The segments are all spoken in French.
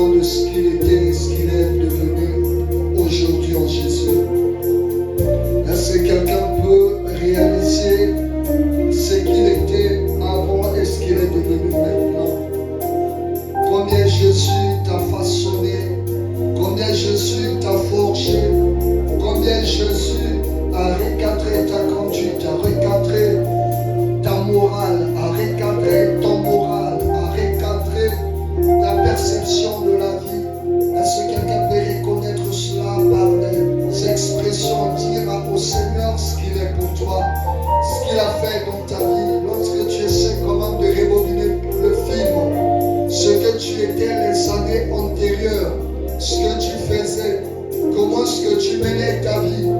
différent de ce qu'il était et ce qu'il est devenu aujourd'hui en Jésus. Est-ce que quelqu'un peut réaliser ce qu'il était avant et ce qu'il est devenu maintenant? Combien Jésus t'a façonné, combien Jésus t'a forgé, combien Jésus a recadré ta conduite, a recadré ta morale, a recadré ton moral, a recadré ta perception de la vie. Est-ce que quelqu'un peut reconnaître cela par des expressions, dire au Seigneur ce qu'il est pour toi, ce qu'il a fait dans ta vie, lorsque tu essaies comment de rebobiner le film, ce que tu étais les années antérieures, ce que tu faisais, comment est-ce que tu menais ta vie,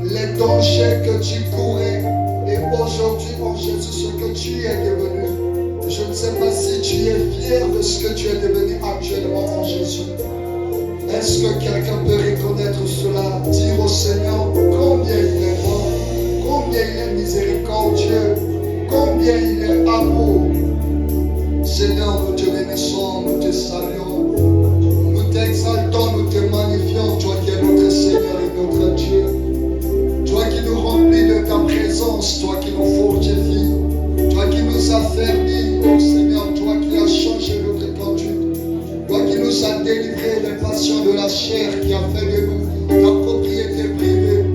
les dangers que tu courais, et aujourd'hui en Jésus ce que tu es devenu. Je ne sais pas si tu es fier de ce que tu es devenu actuellement en Jésus. Est-ce que quelqu'un peut reconnaître cela, dire au Seigneur combien il est bon, combien il est miséricordieux, combien il est amour. Seigneur, nous te bénissons, nous te saluons, nous t'exaltons, nous te magnifions, toi qui es notre Seigneur et notre Dieu, toi qui nous remplis de ta présence, toi qui nous fortifies, toi qui nous affermis, oh Seigneur, toi qui as changé notre conduite, toi qui nous as délivrés des passions de la chair, qui a fait de nous ta propriété privée,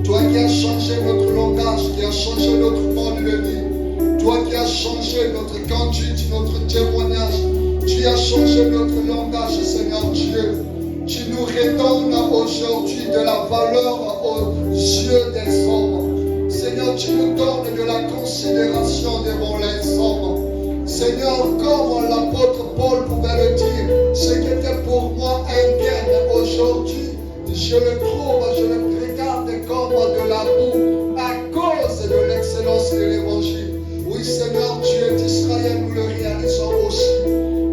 toi qui as changé notre langage, qui as changé notre mode de vie, toi qui as changé notre conduite, notre témoignage, tu as changé notre langage, Seigneur Dieu. Tu nous redonnes aujourd'hui de la valeur aux yeux des hommes. Seigneur, tu nous donnes de la considération devant les hommes. Seigneur, comme l'apôtre Paul pouvait le dire, ce qui était pour moi un gain, aujourd'hui, je le trouve, je le regarde comme de la boue à cause de l'excellence de l'évangile. Oui, Seigneur, Dieu d'Israël, nous le réalisons aussi.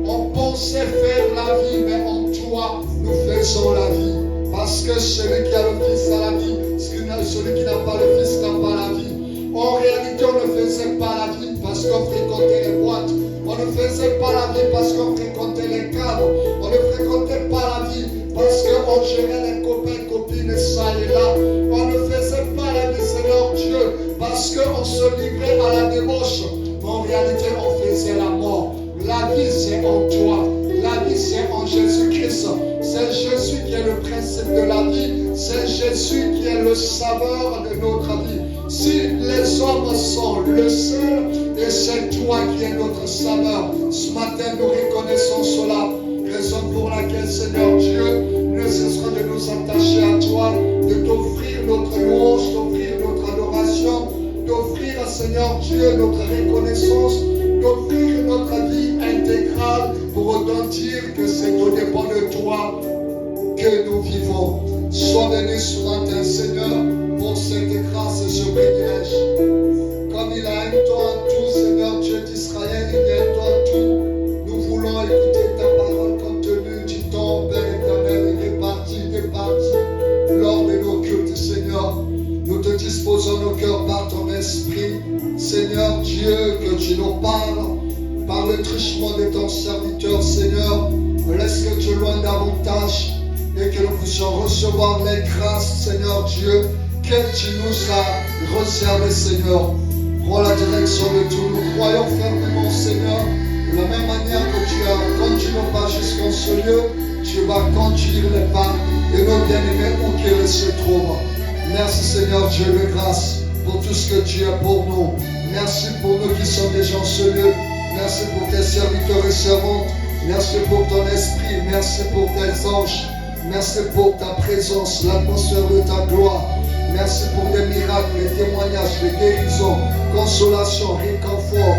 On pensait faire la vie, mais en toi, nous faisons la vie. Parce que celui qui a le Fils a la vie, celui qui n'a pas le Fils n'a pas la vie. En réalité, on ne faisait pas la vie parce qu'on fréquentait les boîtes. On ne faisait pas la vie parce qu'on fréquentait les cadres. On ne fréquentait pas la vie parce qu'on gérait les copains, copines, ça et là. On ne faisait pas la vie, Seigneur Dieu, parce qu'on se livrait à la débauche. En réalité, on faisait la mort. La vie, c'est en toi. La vie, c'est en Jésus-Christ. C'est Jésus qui est le principe de la vie. C'est Jésus qui est le saveur de notre vie. Si les hommes sont le seul, et c'est toi qui es notre saveur. Ce matin, nous reconnaissons cela. Raison pour laquelle, Seigneur Dieu, nous cesserons de nous attacher à toi, de t'offrir notre louange, d'offrir notre adoration, d'offrir, Seigneur Dieu, notre reconnaissance, d'offrir notre vie intégrale pour autant dire que c'est au dépend de toi que nous vivons. Sois béni ce matin, Seigneur, pour cette grâce et ce privilège. Comme il a un temps en tout, Seigneur Dieu d'Israël, il y a un temps en tout. Nous voulons écouter ta parole compte tenu du temps, Père éternel, réparti lors de nos cultes, Seigneur. Nous te disposons nos cœurs par ton esprit. Seigneur Dieu, que tu nous parles par le truchement de ton serviteur, Seigneur. Laisse que tu loin davantage et que nous puissions recevoir les grâces, Seigneur Dieu, que tu nous as réservées, Seigneur. Prends la direction de tout. Nous croyons fermement, Seigneur, de la même manière que tu as conduit nos pas jusqu'en ce lieu, tu vas conduire les pas de nos bien-aimés où qu'ils se trouvent. Merci, Seigneur Dieu de grâce, pour tout ce que tu es pour nous. Merci pour nous qui sommes déjà en ce lieu. Merci pour tes serviteurs et servantes. Merci pour ton esprit. Merci pour tes anges. Merci pour ta présence, l'atmosphère de ta gloire. Merci pour les miracles, les témoignages, les guérisons, consolation, réconfort,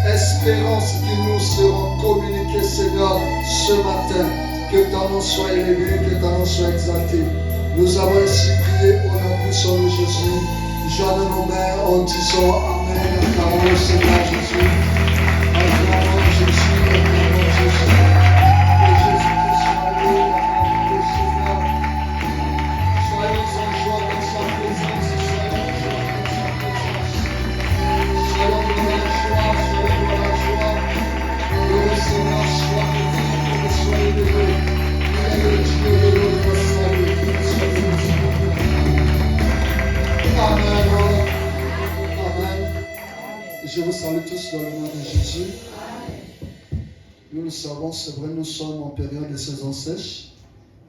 espérance qui nous seront communiqués, Seigneur, ce matin. Que ton nom soit élevé, que ton nom soit exalté. Nous avons ainsi prié au nom puissant de Jésus. Joins nos mains en disant Amen. Acclamons le Seigneur Jésus. Acclamons Jésus, acclamons Jésus. Que Jésus-Christ soit loué, acclamons le Seigneur. Soyons en joie dans sa présence. Soyons en joie dans sa présence. Soyons dans la joie, soyons dans la joie. Que le Seigneur soit béni, que le soit élevé. dans le nom de Jésus. Nous le savons, c'est vrai, nous sommes en période de saison sèche.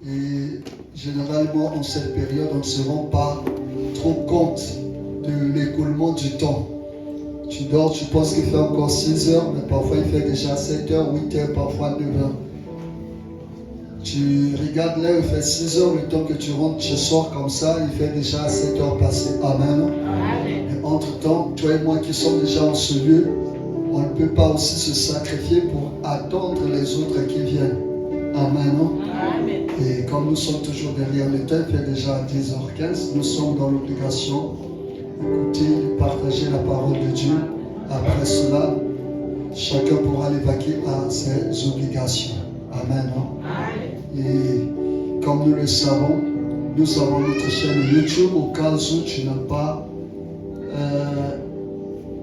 Et généralement, en cette période, on ne se rend pas trop compte de l'écoulement du temps. Tu dors, tu penses qu'il fait encore 6 heures, mais parfois il fait déjà 7 heures, 8 heures, parfois 9 heures. Tu regardes l'heure, il fait 6 heures, le temps que tu rentres, tu sors comme ça, il fait déjà 7 heures passées. Amen. Et entre-temps, toi et moi qui sommes déjà en ce lieu, on ne peut pas aussi se sacrifier pour attendre les autres qui viennent. Amen. Et comme nous sommes toujours derrière le temps, il fait déjà 10h15, nous sommes dans l'obligation d'écouter, de partager la parole de Dieu. Après cela, chacun pourra l'évacuer à ses obligations. Amen. Et comme nous le savons, nous avons notre chaîne YouTube. Au cas où tu n'as pas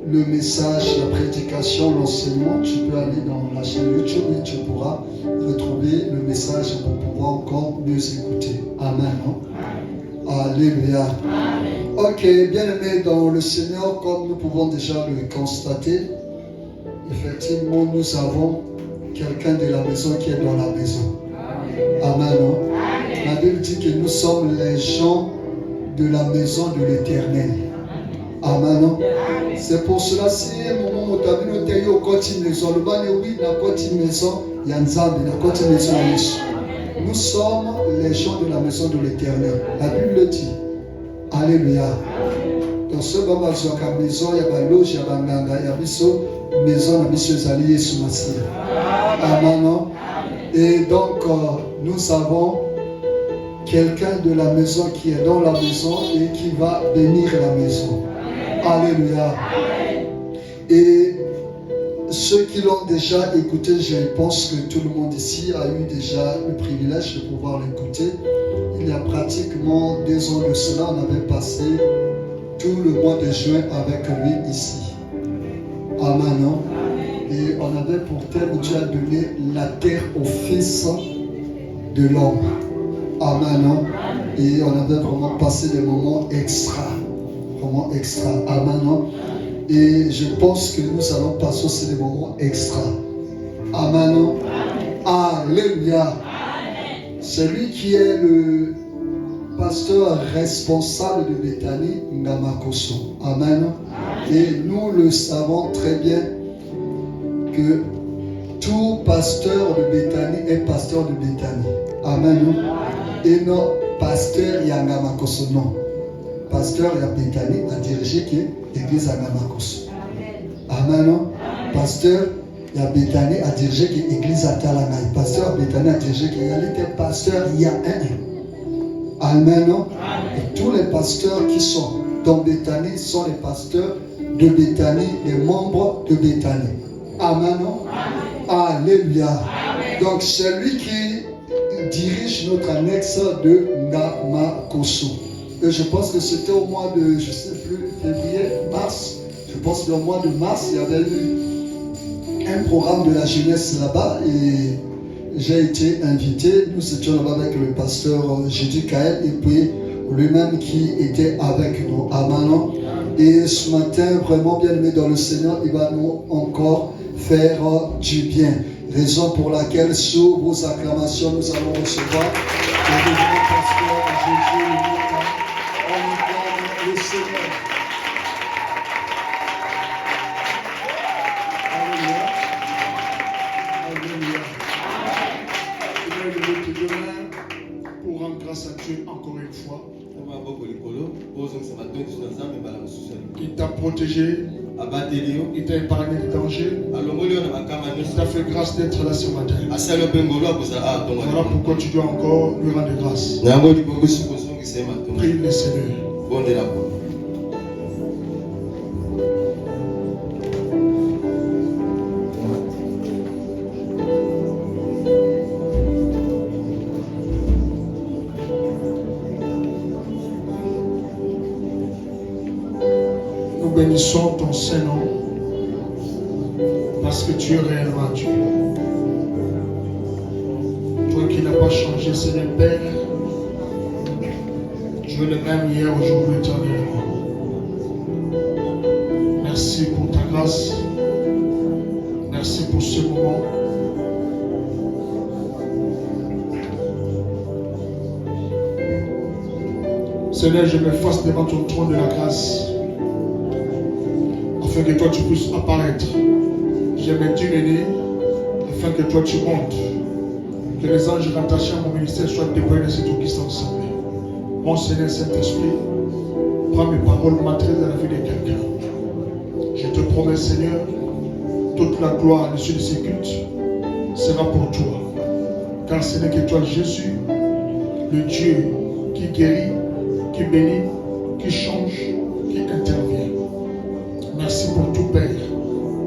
le message, la prédication, l'enseignement, tu peux aller dans la chaîne YouTube et tu pourras retrouver le message pour pouvoir encore mieux écouter. Amen. Alléluia. Ok, bien aimé dans le Seigneur, comme nous pouvons déjà le constater, effectivement, nous avons quelqu'un de la maison qui est dans la maison. Amen. La Bible dit que nous sommes les gens de la maison de l'Éternel. Amen. C'est pour cela, si un moment où tu as vu notre taillé au côté maison, le ban est oui, la côté maison, il y a une zambe, la côté maison, nous sommes les gens de la maison de l'Éternel. La Bible le dit. Alléluia. Dans ce moment, il y a une maison, il y a une loge, il y a une ganga, il y a une maison, il y a une alliés sous Massia. Amen. Et donc, nous avons quelqu'un de la maison qui est dans la maison et qui va bénir la maison. Alléluia. Et ceux qui l'ont déjà écouté, je pense que tout le monde ici a eu déjà le privilège de pouvoir l'écouter. Il y a pratiquement 2 ans de cela, on avait passé tout le mois de juin avec lui ici. Amen. Et on avait pour thème, Dieu a donné la terre au Fils de l'homme. Amen. Et on avait vraiment passé des moments extra. Vraiment extra. Amen. Et je pense que nous allons passer aussi des moments extra. Amen. Alléluia. C'est lui qui est le pasteur responsable de Bethany, Ngamakoso. Amen. Et nous le savons très bien que tout pasteur de Bethany est pasteur de Bethany. Amen. Et non, pasteur Yangamakoso, non. Pasteur ya Bethany a dirigé l'église à Ngamakoso. Amen. Pasteur ya Bethany a dirigé l'église à Talangaï. Pasteur Bethany a dirigé que pasteur il y a un. Amen. Et tous les pasteurs qui sont dans Bethany sont les pasteurs de Bethany, les membres de Bethany. Amen. Alléluia. Donc c'est lui qui dirige notre annexe de Ngamakoso. Et je pense que c'était au mois de, je ne sais plus, février, mars. Je pense qu'au mois de mars, il y avait eu un programme de la jeunesse là-bas et j'ai été invité. Nous étions là-bas avec le pasteur Jésus Kael et puis lui-même qui était avec nous. Amen. Et ce matin, vraiment bien aimé dans le Seigneur, il va nous encore faire du bien. Raison pour laquelle, sous vos acclamations, nous allons recevoir le grand pasteur Jésus Limita. On acclame le Seigneur. Alléluia. Alléluia. Je vais lever tes 2 mains pour rendre grâce à Dieu encore une fois. Il t'a protégé. Il t'a épargné des dangers. Il t'a fait grâce d'être là ce matin. Voilà pourquoi tu dois encore lui rendre grâce. Prie le Seigneur. Nous bénissons ton Saint-Nom parce que tu es réellement Dieu. Toi qui n'as pas changé, Seigneur Père, tu es le même hier, aujourd'hui, éternellement. Merci pour ta grâce. Merci pour ce moment. Seigneur, je me fasse devant ton trône de la grâce, afin que toi tu puisses apparaître. Je me diminué, afin que toi tu montes. Que les anges rattachés à mon ministère soient déployés dans cette église ensemble. Mon Seigneur Saint-Esprit, prends mes paroles maîtrise dans la vie de quelqu'un. Je te promets, Seigneur, toute la gloire de ceux de ces cultes sera pour toi. Car ce n'est que toi, Jésus, le Dieu qui guérit, qui bénit, qui change, qui intervient. Merci pour tout, Père,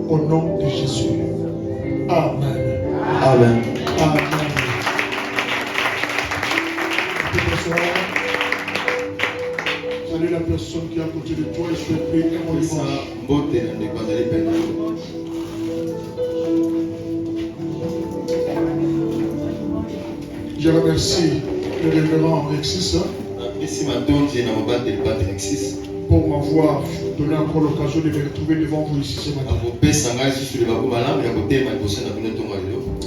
au nom de Jésus. Amen. Amen. Amen. Salut la personne qui est à côté de toi et souhaite lui un bon dimanche. Je remercie le révérend Alexis pour m'avoir donné encore l'occasion de me retrouver devant vous ici ce matin.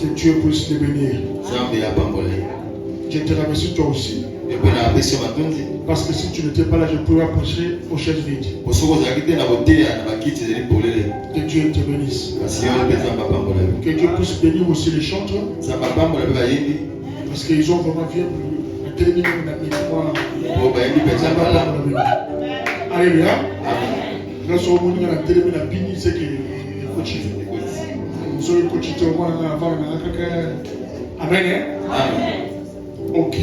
Que Dieu puisse les bénir. Je te remercie toi aussi. Parce que si tu n'étais pas là, je pourrais approcher aux chaises vides. Que Dieu te bénisse. Que Dieu puisse bénir aussi les chantres. Parce qu'ils ont vraiment bien terminé Alléluia. Grâce au monde, on a terminé la bini, c'est que nous sommes coachés au moins avant. Amen. Ok.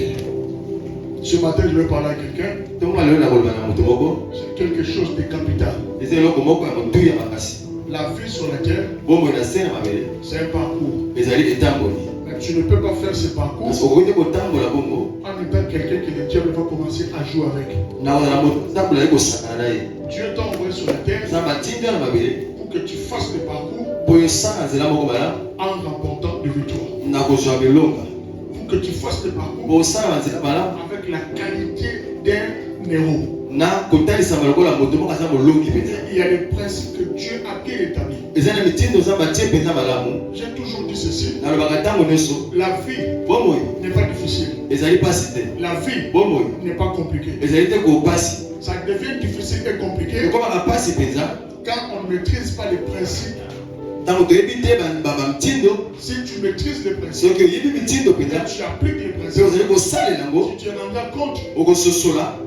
Ce matin, je vais parler à quelqu'un. C'est quelque chose de capital. La vie sur la terre, c'est un parcours. Mais tu ne peux pas faire ce parcours en étant quelqu'un que le diable va commencer à jouer avec. Dieu t'a envoyé sur la terre pour que tu fasses le parcours en remportant de victoire. Pour que tu fasses le parcours avec la qualité d'un héros. Il y a des principes que Dieu a bien établis. J'ai toujours dit ceci. La vie n'est pas difficile. La vie n'est pas compliquée. Ça devient difficile et compliqué quand on ne maîtrise pas les principes. Si tu maîtrises les principes, tu appliques les principes, si tu en rends compte,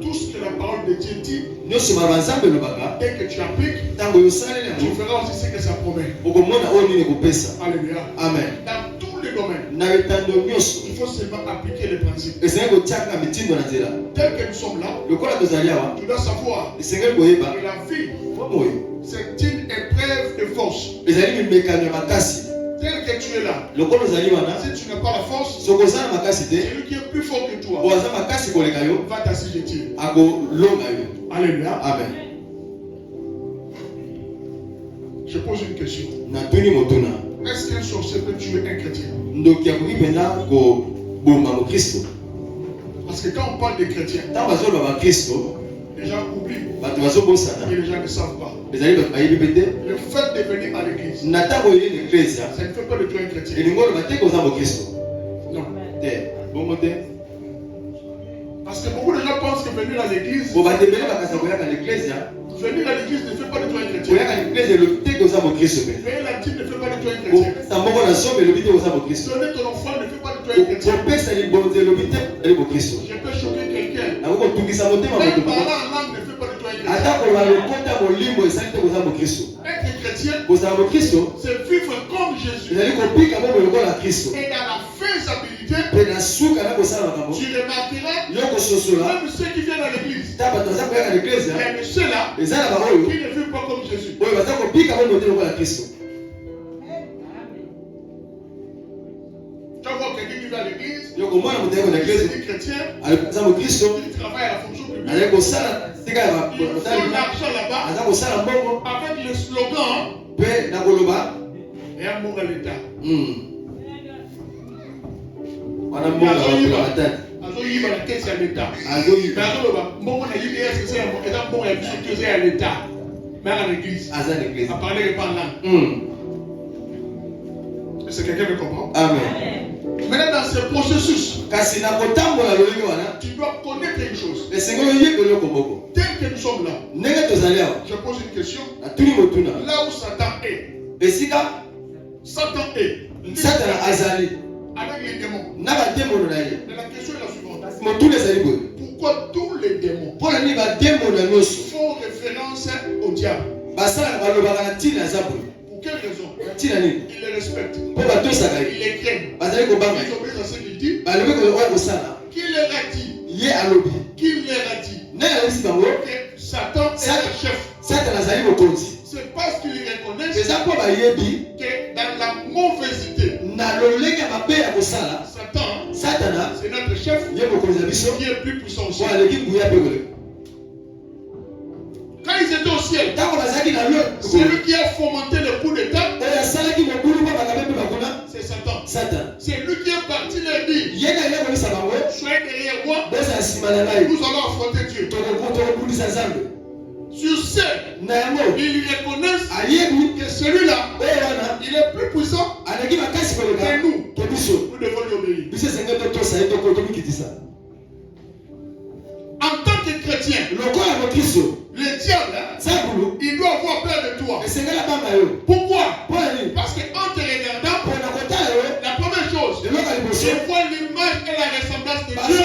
tout ce que la parole de Dieu dit, dès que tu appliques, tu feras aussi ce que ça promet. Alléluia. Amen. Dans tous les domaines, il faut seulement appliquer les principes. Tel que nous sommes là, tu dois savoir que la vie, c'est une épreuve de force. Tel que tu es là, si tu n'as pas la force, celui qui est plus fort que toi va t'assujettir. Alléluia. Amen. Je pose une question. Est-ce qu'un sorcier peut tuer un chrétien? Parce que quand on parle de chrétiens, les gens oublient et les gens ne savent pas. Le fait de venir à l'église, ça ne fait pas de toi un chrétien. Non. Parce que beaucoup de gens pensent que venir à l'église, venir à l'église ne fait pas de toi un chrétien. Payer la dîme ne fait pas de toi un chrétien. Donner ton enfant ne fait pas de toi un chrétien. Je peux choquer quelqu'un. Même parler en langue ne fait pas de toi un chrétien. Être chrétien, c'est vivre comme Jésus. Et dans la faisabilité, tu remarqueras même ceux qui viennent à l'église, mais ceux-là qui ne vivent pas comme Jésus. Tu vois quelqu'un qui va à l'église, c'est chrétien, il travaille à la fonction publique, il donne l'argent là-bas avec le slogan et un mot à l'État. Azoyiba la caisse à l'État. Mais bon, on a dit que c'est un bon à l'État. Mais à l'église. À parler pas en langue. Est-ce que quelqu'un me comprend? Amen. Maintenant, dans ce processus, tu dois connaître une chose. Tel que nous sommes là, je pose une question. Là où Satan est, Satan est avec les démons. Mais la question est la suivante. Pourquoi tous les démons font référence au diable? Pour quelle raison? Ils les respectent. Ils les craignent. Ils obéissent à ce qu'il dit. Qui leur a dit? Qui leur a dit que Satan est le chef? C'est parce qu'ils reconnaissent que dans la mauvaiseté, Satan, c'est notre chef qui est plus puissant aussi. Quand ils étaient au ciel, c'est lui qui a fomenté le coup d'État. C'est Satan. C'est lui qui est parti leur dire: soyez derrière moi, nous allons affronter Dieu. Sur ce, ils reconnaissent que celui-là, il est plus puissant que nous. Nous devons lui obéir. En tant que chrétien, le diable, il doit avoir peur de toi. Pourquoi? Parce qu'en te regardant, la première chose, il voit l'image et la ressemblance de Dieu.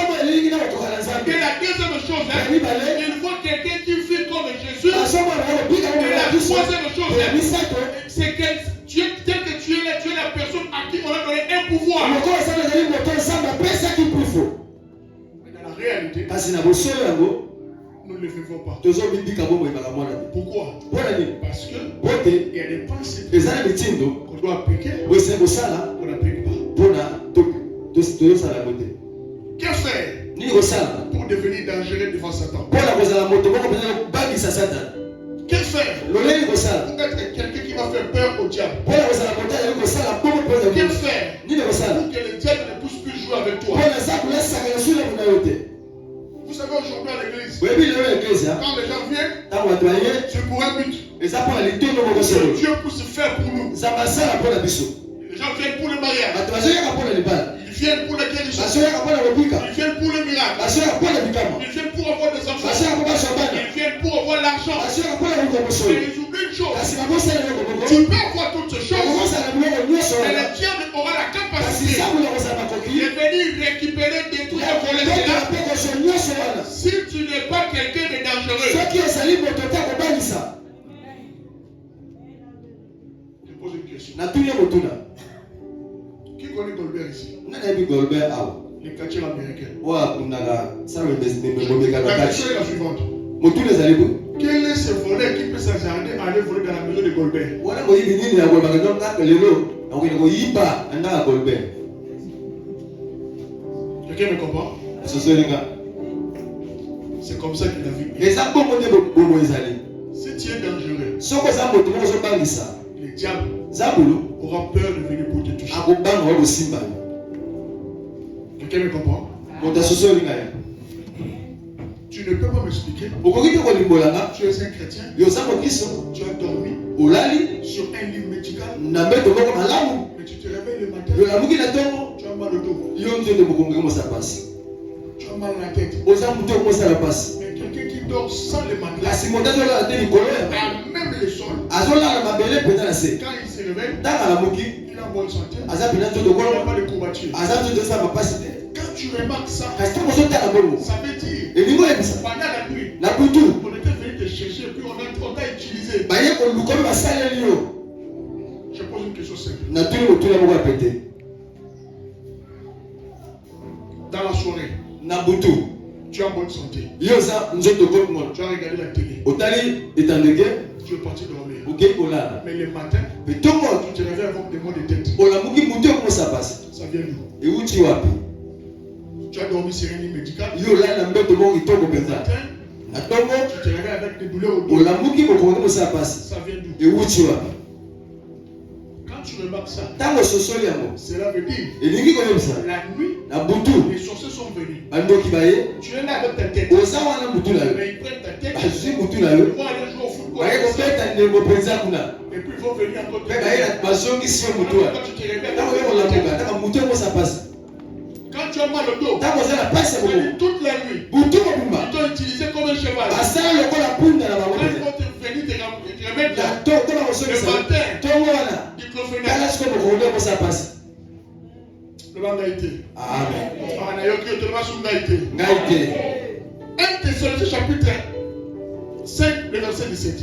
Et la deuxième chose, il voit quelqu'un qui vit comme Jésus. Et la troisième chose, c'est que tel que tu es là, tu es la personne à qui on a donné un pouvoir. Mais dans la réalité, nous ne le faisons pas. Pourquoi? Parce que il y a des principes qu'on doit appliquer, qu'on n'applique pas. Que faire pour devenir dangereux devant Satan? Que faire pour être quelqu'un qui va faire peur au diable? Que faire pour que le diable ne puisse plus jouer avec toi? Vous savez, aujourd'hui à l'église, quand les gens viennent, c'est pour un but. Que Dieu puisse faire pour nous. Les gens viennent pour le mariage. Ils viennent pour la guérison. Ils viennent pour le miracle. Ils viennent pour avoir des enfants. Ils viennent pour avoir l'argent. Mais ils oublient une chose. Tu peux avoir toutes ces choses, mais le diable aura la capacité de venir récupérer, détruire et voler cela. Si tu n'es pas quelqu'un de dangereux, je pose une question. Qui connaît Goldberg ici? Les catcheurs américains. La question est la suivante. Quel est ce voleur qui peut s'acharner à aller voler dans la maison de Goldberg? Quelqu'un me comprend? C'est comme ça que la vie est. Si tu es dangereux, le diable aura peur de venir pour te toucher. Quelqu'un me comprend? Tu ne peux pas m'expliquer. Tu es un chrétien. Tu as dormi sur un lit médical. Mais tu te réveilles le matin. Tu as mal au dos. Tu as mal à la tête. Mais quelqu'un qui dort sans le matelas, même le sol, quand il se réveille, il est en bonne santé. Il n'a pas de courbature. Quand tu remarques ça, ça veut dire pendant la nuit, on était venu te chercher et puis on t'a utilisé. Je pose une question simple. Dans la soirée, tu es en bonne santé. Tu as regardé la télé. Tu es parti dormir. Mais le matin, tu te réveilles avec des maux de tête. Ça vient d'où? Tu as dormi sur un lit médical. Le matin, tu te réveilles avec des douleurs au dos. Ça vient d'où? Quand tu remarques ça, cela veut dire la nuit, les sorciers sont venus. Tu es là avec ta tête. Mais ils prennent ta tête. Ils vont aller jouer au football. Et puis ils vont venir encore te Quand tu te réveilles, quand tu as mal au dos, toute la nuit, ils t'ont utilisé comme un cheval. Quand ils vont te venir te remettre là, le matin, diclofénac. Le bangaïté. Amen. 1 Thessaloniciens chapitre 5, le verset 17.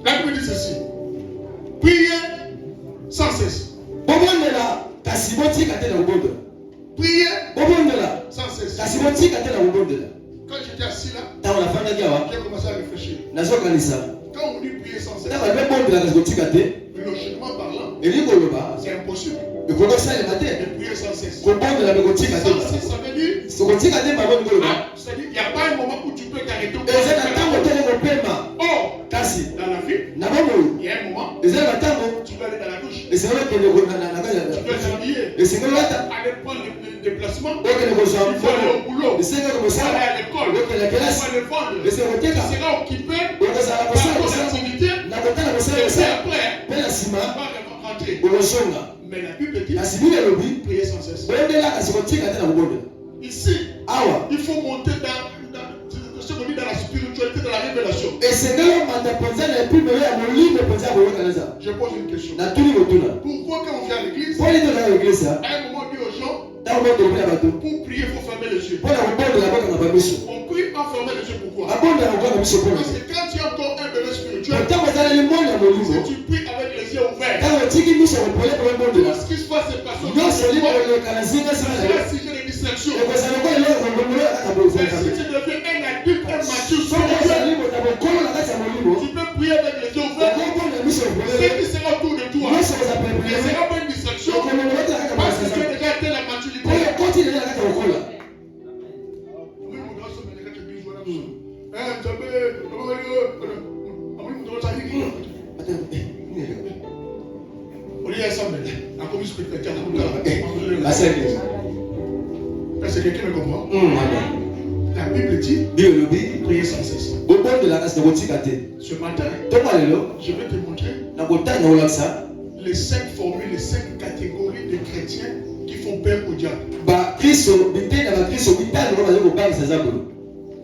La Bible dit ceci. Priez sans cesse. Priez sans cesse. Quand j'étais assis là, j'ai commencé à réfléchir. Quand on dit prier sans cesse, logiquement parlant, c'est impossible de prier sans cesse. Sans cesse, ça veut dire, c'est-à-dire, il n'y a pas un moment où tu peux t'arrêter. Or, dans la vie, il y a un moment, tu peux aller dans la douche, tu peux t'habiller, aller prendre le déplacement, il faut aller au boulot, il faut aller à l'école, il faut aller vendre, tu seras occupé par ton activité, et puis après, tu vas rentrer. Mais la Bible dit, prier sans cesse. Ici, il faut monter dans ce qu'on dit dans la spiritualité, dans la révélation. Je pose une question. Pourquoi quand on vient à l'église, à un moment on dit aux gens, pour prier, il faut fermer les yeux. On prie en fermer les yeux, pourquoi? Parce que quand tu as encore un bébé spirituel, si tu pries avec les yeux ouverts, tout ce qui se passe c'est parce que tu es sujet de distraction. Mais si tu deviens un adulte, un mature spirituel, tu peux prier avec les yeux ouverts. Ce qui sera autour de toi ne sera pas une distraction, parce que tu as déjà atteint la maturité. Est-ce que quelqu'un me comprend? La Bible dit prier sans cesse. Ce matin, je vais te montrer les 5 formules, les 5 catégories de chrétiens qui font peur au diable.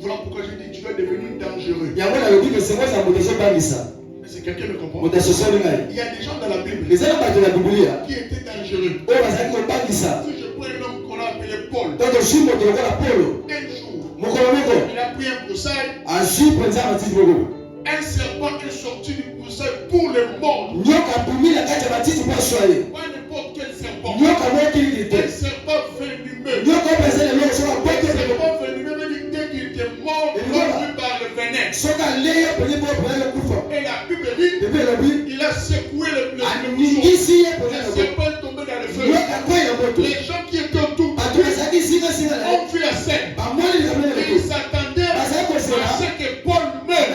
Voilà pourquoi je dis tu vas devenir dangereux. Est-ce que quelqu'un me comprend? Il y a des gens dans la Bible qui étaient dangereux. Si je prends un homme qu'on a appelé Paul, un jour, il a pris un broussail. Un serpent est sorti du broussail pour le monde. Pas n'importe quel serpent. Un serpent venimeux. Un serpent venimeux veut dire dès qu'il était mort, mordu par le venin. Et la Bible dit, il a secoué le bouchon. Le serpent est tombé dans le feu. Les gens qui étaient autour ont vu la scène. Et ils s'attendaient à ce que Paul meure.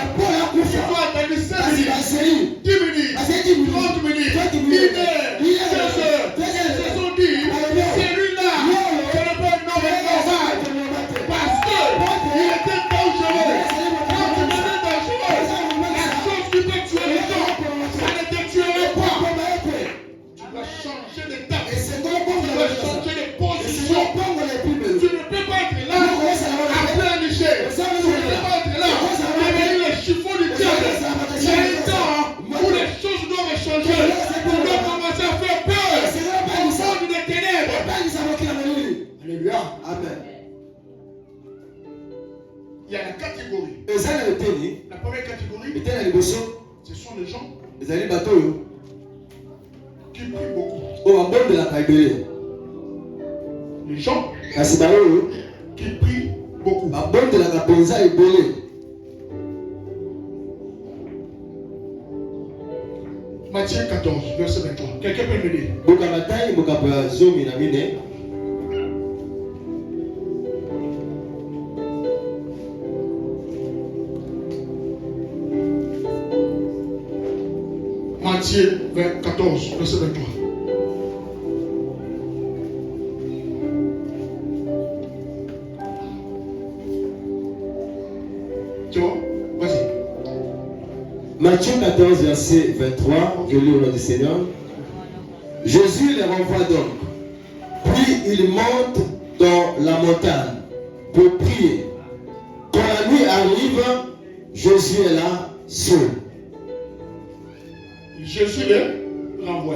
Ils ont attendu 5 minutes, 10 minutes, 30 minutes, 1 heure, 2 heures. Ils se sont dit, celui-là, ce n'est pas un homme normal. Parce qu'il était dangereux. Quand tu m'as dangereux, la chose qui peut tuer les gens, ça ne te tuerait pas. Tu dois changer d'étape. Tu dois changer de position. Tu ne peux pas être là, à plein Niger. Tu ne peux pas être là, avec le chiffon du diable. Il y a un temps où les choses doivent changer. Tu dois commencer à faire peur au monde des ténèbres. Alléluia. Amen. Il y a la catégorie. La première catégorie, ce sont les gens qui prient beaucoup. Les gens qui prient beaucoup. Matthieu 14, verset 23. Quelqu'un peut m'aider? Matthieu 14, verset 23. Tu vois? Vas-y. Matthieu 14, verset 23, je lis au nom du Seigneur. Jésus les renvoie donc. Puis il monte dans la montagne pour prier. Quand la nuit arrive, Jésus est là, seul. Jésus les renvoie.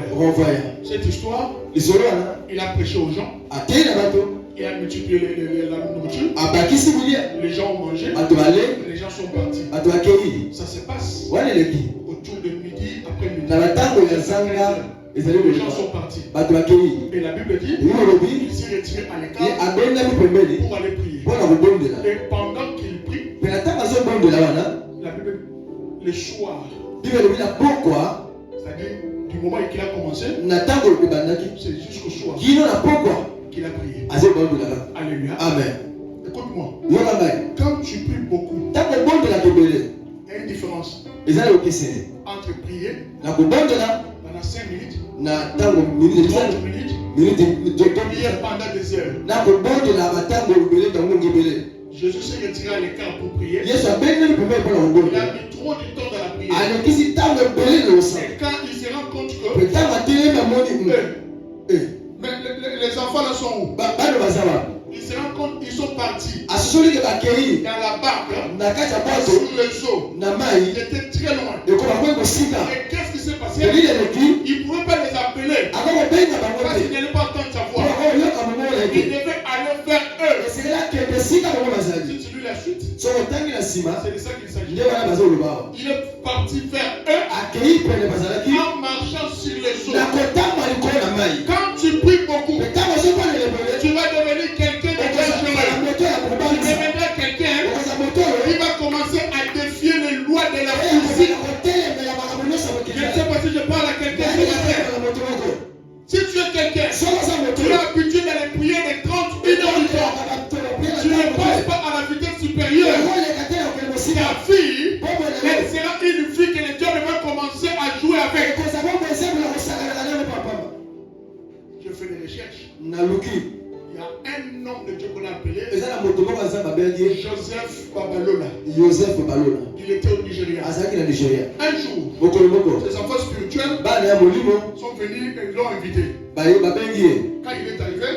Cette histoire, il a prêché aux gens. Il a multiplié la nourriture. Les gens ont mangé. Les gens sont partis. Ça se passe autour de midi, après midi. Les gens sont partis. Et la Bible dit qu'il s'est retiré à l'écart pour aller prier. Et pendant qu'il prie, la Bible, le soir, c'est-à-dire du moment qu'il a commencé, c'est jusqu'au soir qu'il a prié. Alléluia. Amen. Écoute-moi. Quand tu pries beaucoup, il y a une différence entre prier pendant 5 minutes, 30 minutes, prier pendant des heures. Jésus s'est retiré à l'écart pour prier. Il a mis trop de temps dans la prière. Et quand il se rend compte que mais les enfants là sont où? Ils se rendent compte qu'ils sont partis dans la barque sur le seau. Ils étaient très loin. Et qu'est-ce qui s'est passé? Ils ne pouvaient pas les appeler parce qu'ils n'allaient pas entendre sa voix. Ils devaient aller vers eux. Si tu lis la suite, c'est de ça qu'il s'agit. Il est parti vers eux en marchant sur le seau. Quand tu pries beaucoup, tu vas devenir quelqu'un de dangereux. Tu deviendras quelqu'un qui va commencer à défier les lois de la physique. Je ne sais pas si je parle à quelqu'un ce matin. Si tu es quelqu'un, tu es habitué à les prier de 30 minutes du temps. Tu ne passes pas à la vitesse supérieure. Ta fille, elle sera une fille que les diables vont commencer à jouer avec. Je fais des recherches. Il y a un homme de Dieu qu'on a appelé Joseph Babalola. Il était au Nigeria. Un jour, ses enfants spirituels sont venus et l'ont invité. Quand il est arrivé,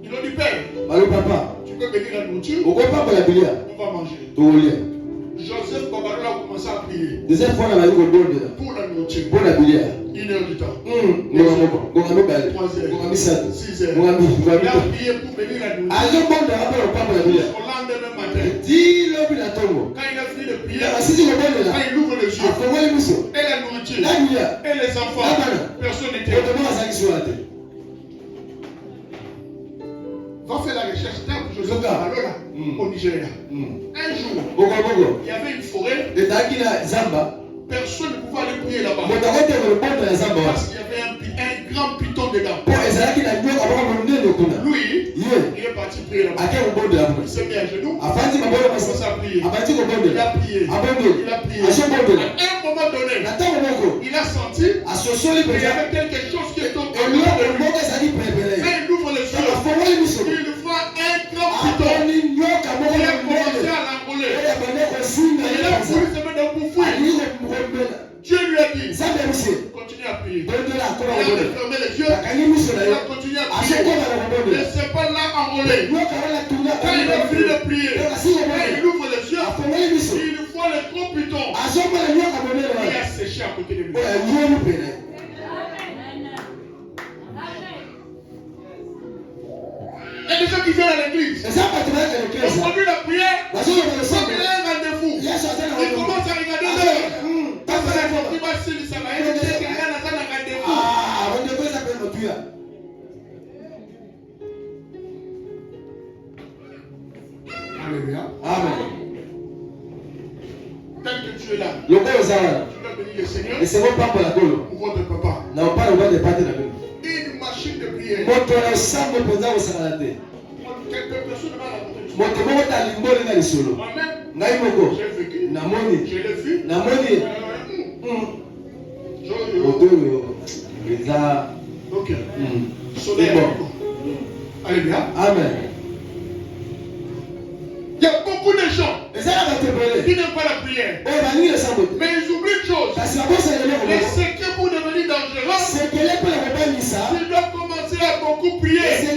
ils ont dit Père, tu peux venir la nourriture, on va manger. Joseph Babalola a commencé à prier pour la nourriture. 1 heure du temps. 3 heures. 6 heures. Il a prié pour venir la nourriture. Au lendemain matin, quand il a fini de prier, quand il ouvre les yeux, et la nourriture, et les enfants, personne n'était là. Va faire la recherche d'un Joseph Babalola au Nigeria. Un jour, il y avait une forêt. Personne ne pouvait aller prier là-bas. Parce qu'il y avait un grand python dedans. Lui, il est parti prier là-bas. Il s'est mis à genoux. Il a commencé à prier. Il a prié. À un moment donné, il a senti qu'il y avait quelque chose qui était autour de lui. Quand il ouvre les yeux, il voit un grand python. Il a commencé à l'enrouler. Il a voulu se mettre debout pour fuir. Dieu lui a dit, continue à prier. Il a fermé les yeux. Il a continué à prier. Ne s'est pas là enrôlé. Quand il a fini de prier, quand il ouvre les yeux, il voit le gros python. Il a séché à côté de lui. Il y a des gens qui viennent à l'église. Au premier la prière, il a un rendez-vous. Il commence à regarder l'heure. Alléluia. Amen. Tant que tu es là, Tu vas bénir le Seigneur pour votre papa. Une machine de prière. Quelques personnes ne vont moi-même, j'ai vécu, je l'ai vu. Ok. Soleil. Alléluia. Amen. Il y a beaucoup de gens qui n'aiment pas la prière. Mais ils oublient une chose. Les secrets pour devenir dangereux, tu dois commencer à beaucoup prier. Je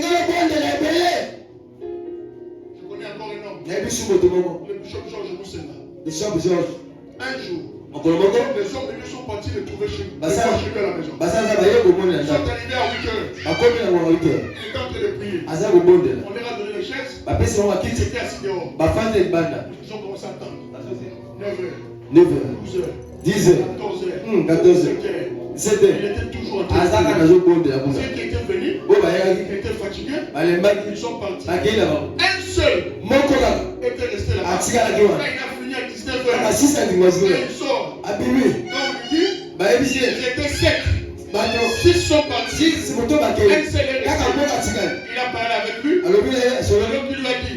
connais encore un homme. Le bishop Georges Moussena. Un jour, les hommes venus sont partis le trouver chez lui à la maison. Ils sont arrivés à 8 heures. Il était en train de prier. On leur a donné les chaises. Ils étaient assis dehors. Ils ont commencé à attendre. 9 heures, 12 heures, 10 heures, 14 heures, 17 heures. Il était toujours en train de prier. Ceux qui étaient venus, ils étaient fatigués. Ils sont partis. Un seul était resté là-bas. Quand il a fini à 19 heures, il sort. Quand on lui dit, j'étais sec. 6 sont partis. Un seul est resté. Il a parlé avec lui. Alors il lui a dit,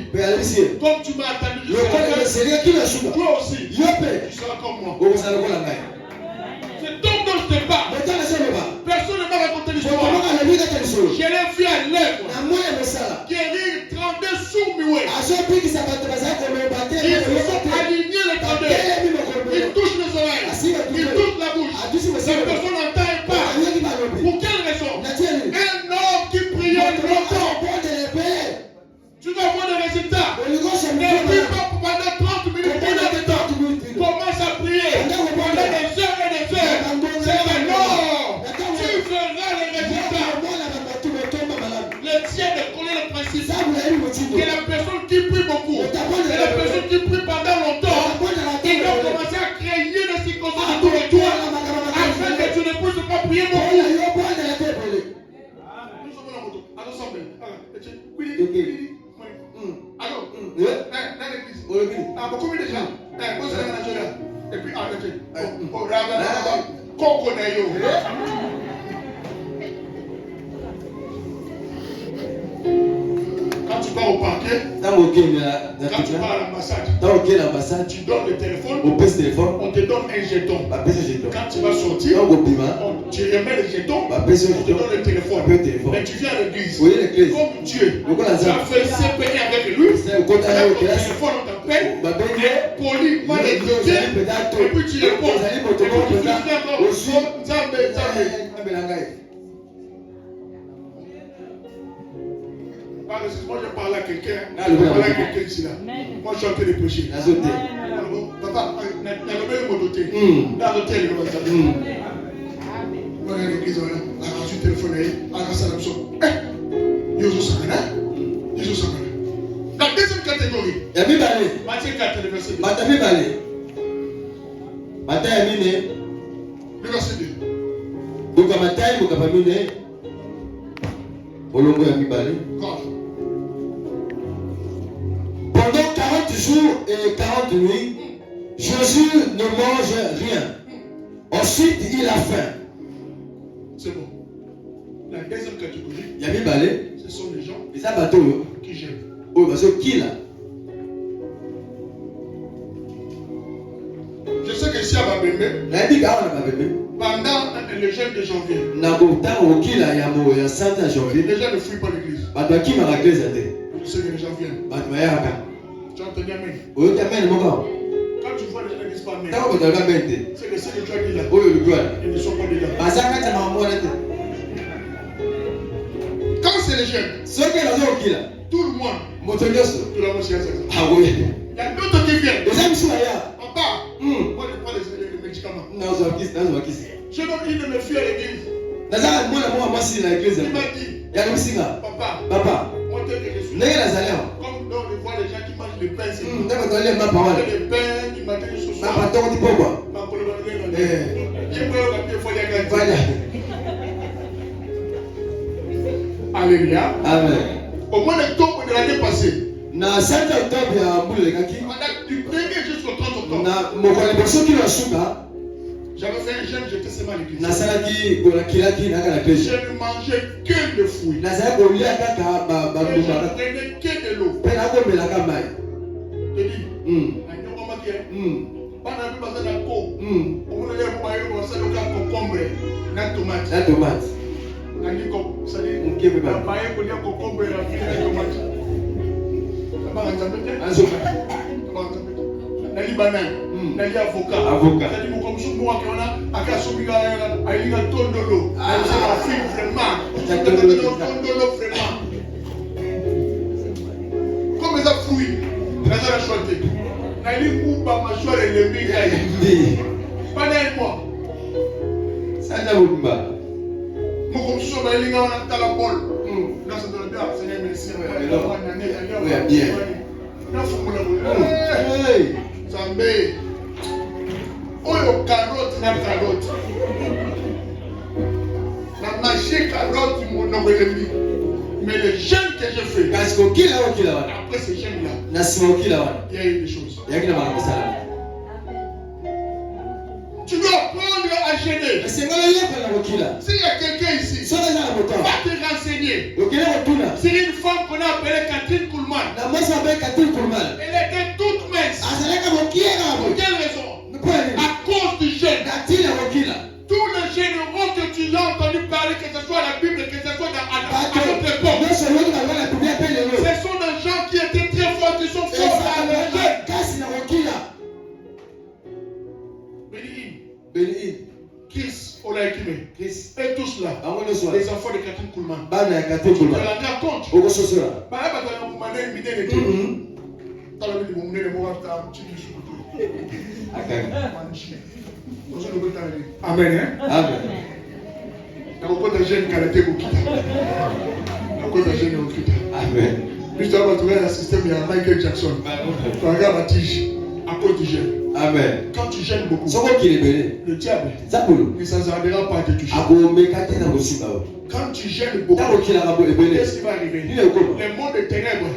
comme tu m'as attendu jusqu'à la fin, toi aussi, tu seras comme moi. C'est donc dont je te parle. Personne ne m'a raconté l'histoire. Je l'ai vu à l'œuvre. Guérir 32 sourds-muets. Ils se sont alignés les 32. Ils touchent les oreilles. Ils touchent la bouche. La personne n'entend pas. Pour quelle raison? Un homme qui priait longtemps. Tu dois voir des résultats. Ne prie pas pendant 30 minutes, une heure de temps. Commence à prier pendant des heures et des heures. C'est la mort. Tu verras les résultats. Le tien de connaître le principe. Que la personne qui prie beaucoup, et la personne qui prie pendant longtemps, il doit commencer à créer des circonstances autour de toi afin que tu ne puisses pas prier beaucoup. Nous sommes dans la moto. Ensemble. Alors, dans l'église. Beaucoup déjà. Et puis arrêtez. Qu'on connaît. Quand tu pars au parquet, quand tu pars à l'ambassade, tu donnes le téléphone, on te donne un jeton. Quand tu vas sortir, tu remets le jeton, on te donne le téléphone. Mais tu viens à l'église, comme Dieu, tu as fait CPI avec lui, avec ton téléphone, on t'appelle, poli, mal éduqué, et puis tu réponds. Et puis tu fais encore, Zambé. Moi, je parle à quelqu'un. Ici là. Moi, je suis en train de prêcher. Papa, il y a le même mot doté. Dans l'hôtel, il va s'appeler. Moi, il y a l'église, on a reçu le téléphone. On a ça là. La deuxième catégorie. Matthieu 4, le verset 2. Le verset 2. Pendant 40 jours et 40 nuits, Jésus ne mange rien. Ensuite, il a faim. C'est bon. La deuxième catégorie, ce sont les gens qui jeûnent. Je sais que si à Babembe, pendant le jeûne de janvier, les gens ne fuient pas l'église. Je sais que les gens viennent. Tu as entendu amen. Quand tu vois les gens ne disent pas amen, c'est que ce que tu as dit là, ils ne sont pas dedans. Quand c'est les jeunes, tout le monde, tout le monde s'y a. Il y a d'autres qui viennent. Papa, moi je prends les médicaments. Je donne une de mes filles à l'église. Il m'a dit, papa, moi tel que je suis. Comme on voit les gens qui mangent le pain, c'est tout. Le pain du matin jusqu'au soir. Alléluia. Amen. Au mois d'octobre de l'année passée, pendant du 1er jusqu'au 30 octobre, j'avais fait un jeûne, j'étais seulement à l'église. Je ne mangeais que de fruits. Je ne prenais que de l'eau. Je te dis, tomate. nali banane nali avocat nali mokomusu moko ona akasomika alinga tondolo na fille vraiment tondolo vraiment comme ça fruit nazala choité nali kumba mashwale leminga pendant moi sana bumba mokomusu balinga ona tala bol na ça doit bien Seigneur merci ouais bien na fumula Zambé. Oyo carotte na carotte. Na marché carotte mon nom est mais le jeûne que je fais. Parce que qui là après ce jeûne là. Na simo qui là. Il y a eu des choses. Il y a qui là ça. Tu dois apprendre à jeûner. C'est moi là qui là. S'il y a quelqu'un ici. Ça là va te renseigner. OK là retourne. C'est une femme qu'on a appelée Catherine Kuhlman. La moi s'appelle Catherine Kuhlman. Elle était toute mince. Ah ça là comme qui là. Pour quelle raison? À cause du jeûne. Catherine qui là. Tous les généraux que tu as entendu parler, que ce soit la Bible, que ce soit dans notre époque, ce sont des gens qui étaient très forts, qui sont forts dans le jeûne. Béni. Chris, Olaïkime. Chris. Et tous là. Les enfants de Catherine Kuhlman. Tu te rends compte? Amen. Amen. Amen. Juste avant de trouver un système, il y a Michael Jackson. Tu regardes la tige à cause du jeûne. Amen. Quand tu gênes beaucoup, le diable ne s'attardera pas à te toucher. Quand tu gênes beaucoup, qu'est-ce qui va arriver? Les mondes de ténèbres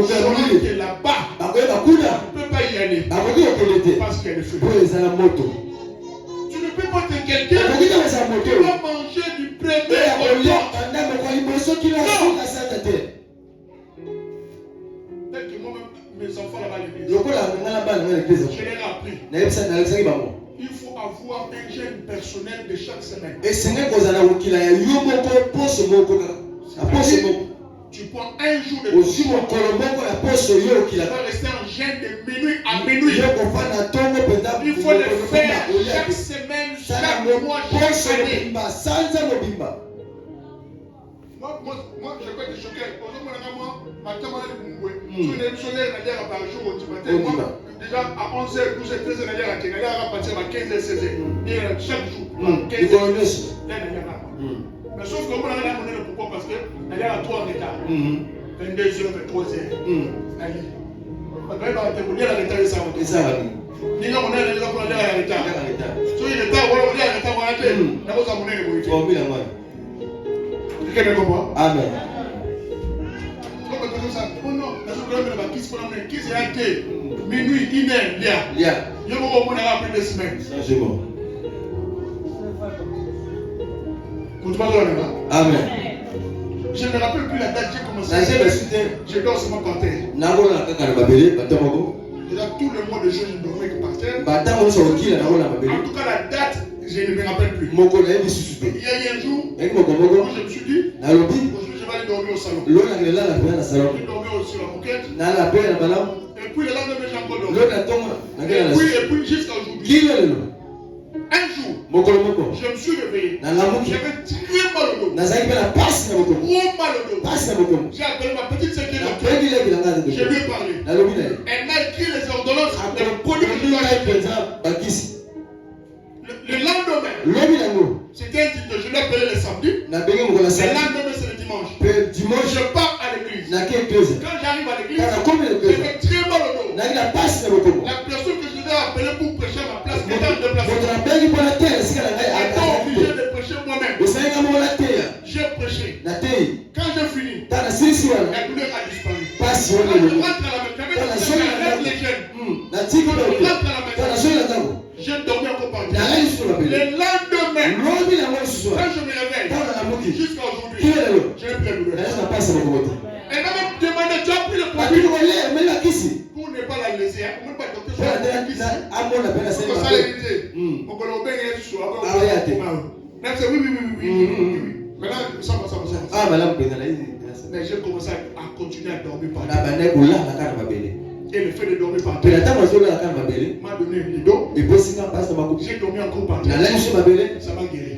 seront là-bas. Tu ne peux pas y aller parce qu'il y a le feu. Tu ne peux pas te quelqu'un qui va manger du premier repas. Peut-être que moi-même, mes enfants là-bas à l'église, je les ai appris. Il faut avoir un jeûne personnel de chaque semaine. Tu prends un jour de temps. Tu vas rester en jeûne de minuit à minuit. Il faut le faire chaque semaine, chaque mois, chaque année. Moi, je peux te choquer. Déjà à 11h, 12h, 13h, il y a partir à 15h, 16h. Chaque jour, 15h. Mais sauf que moi, on a monnaie pourquoi? Parce que elle est à 3 en retard. 22h, 23h. Elle va te bouler à retard et ça. Ni là, on est à retard. Si il est retard, on est à retard, on est à monnaie. Quelqu'un comprend? Amen. Oh non, qui s'est arrêté minuit, 1h, bien. Il y a beaucoup de plus de semaines. Amen. Je ne me rappelle plus la date, j'ai commencé. Je dors sur mon parterre. Déjà tout le mois de juin, je dormais que par terre. En tout cas, la date, je ne me rappelle plus. Il y a eu un jour, moi je me suis dit, aujourd'hui je vais aller dormir au salon. Je dormais aussi sur la moquette. Et puis le lendemain, j'ai encore dormi. Et puis jusqu'à aujourd'hui. Un jour, je me suis réveillé. J'avais très mal au dos. Gros mal au dos. J'ai appelé ma petite sœur qui est là. Je lui ai parlé. Elle m'a écrit les ordonnances de produits que je dois acheter. Le lendemain, c'était un dimanche. Je l'ai appelé le samedi. Le lendemain, c'est le dimanche. Je pars à l'église. Quand j'arrive à l'église, j'avais très mal au dos. La personne que je devais appeler pour prêcher à ma place était en déplacement. J'étais obligé de prêcher moi-même. J'ai prêché. Quand j'ai fini, la douleur a disparu. Quand je rentre à la maison, j'arrête les jeunes. Quand je rentre à la maison, j'ai dormi encore par terre. Le lendemain, quand je me réveille, jusqu'à aujourd'hui, j'ai plus de douleur. Elle m'a même demandé, tu as pris le produit pour ne pas la laisser. Pour ne pas docter sur la oui. Maintenant, ça va. Mais j'ai commencé à continuer à dormir par terre. Et le fait de dormir par terre m'a donné le dos. J'ai dormi encore par terre. Ça m'a guéri.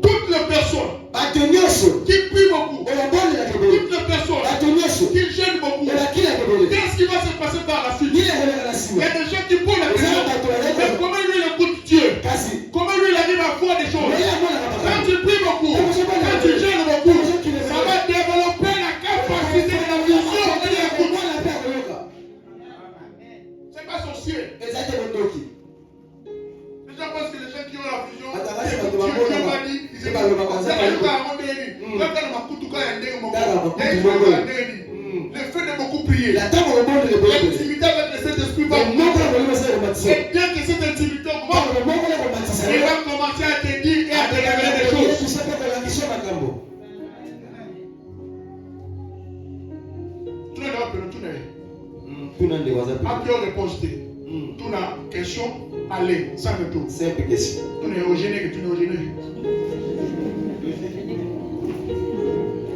Toutes les personnes qui prient beaucoup, toutes les personnes qui gênent beaucoup, qu'est-ce qui va se passer par la suite? Il y a des gens qui posent la question, mais comment lui il écoute Dieu? Comment lui il arrive à voir des choses? Quand tu pries beaucoup, quand tu gênes beaucoup, ça va développer la capacité de la vision et de l'écoute. C'est pas sorcier. Les gens pensent que les gens qui ont la vision, Dieu m'a dit, ils écoutent. Le fait de beaucoup prier, l'intimité avec le Saint-Esprit va augmenter. Et dès que cette intimité augmente, il va commencer à te dire et à te révéler des choses. Après réponse T. Tu as question, allez, sans retour. Simple question. Tu n'es gêné que tu n'es gêné.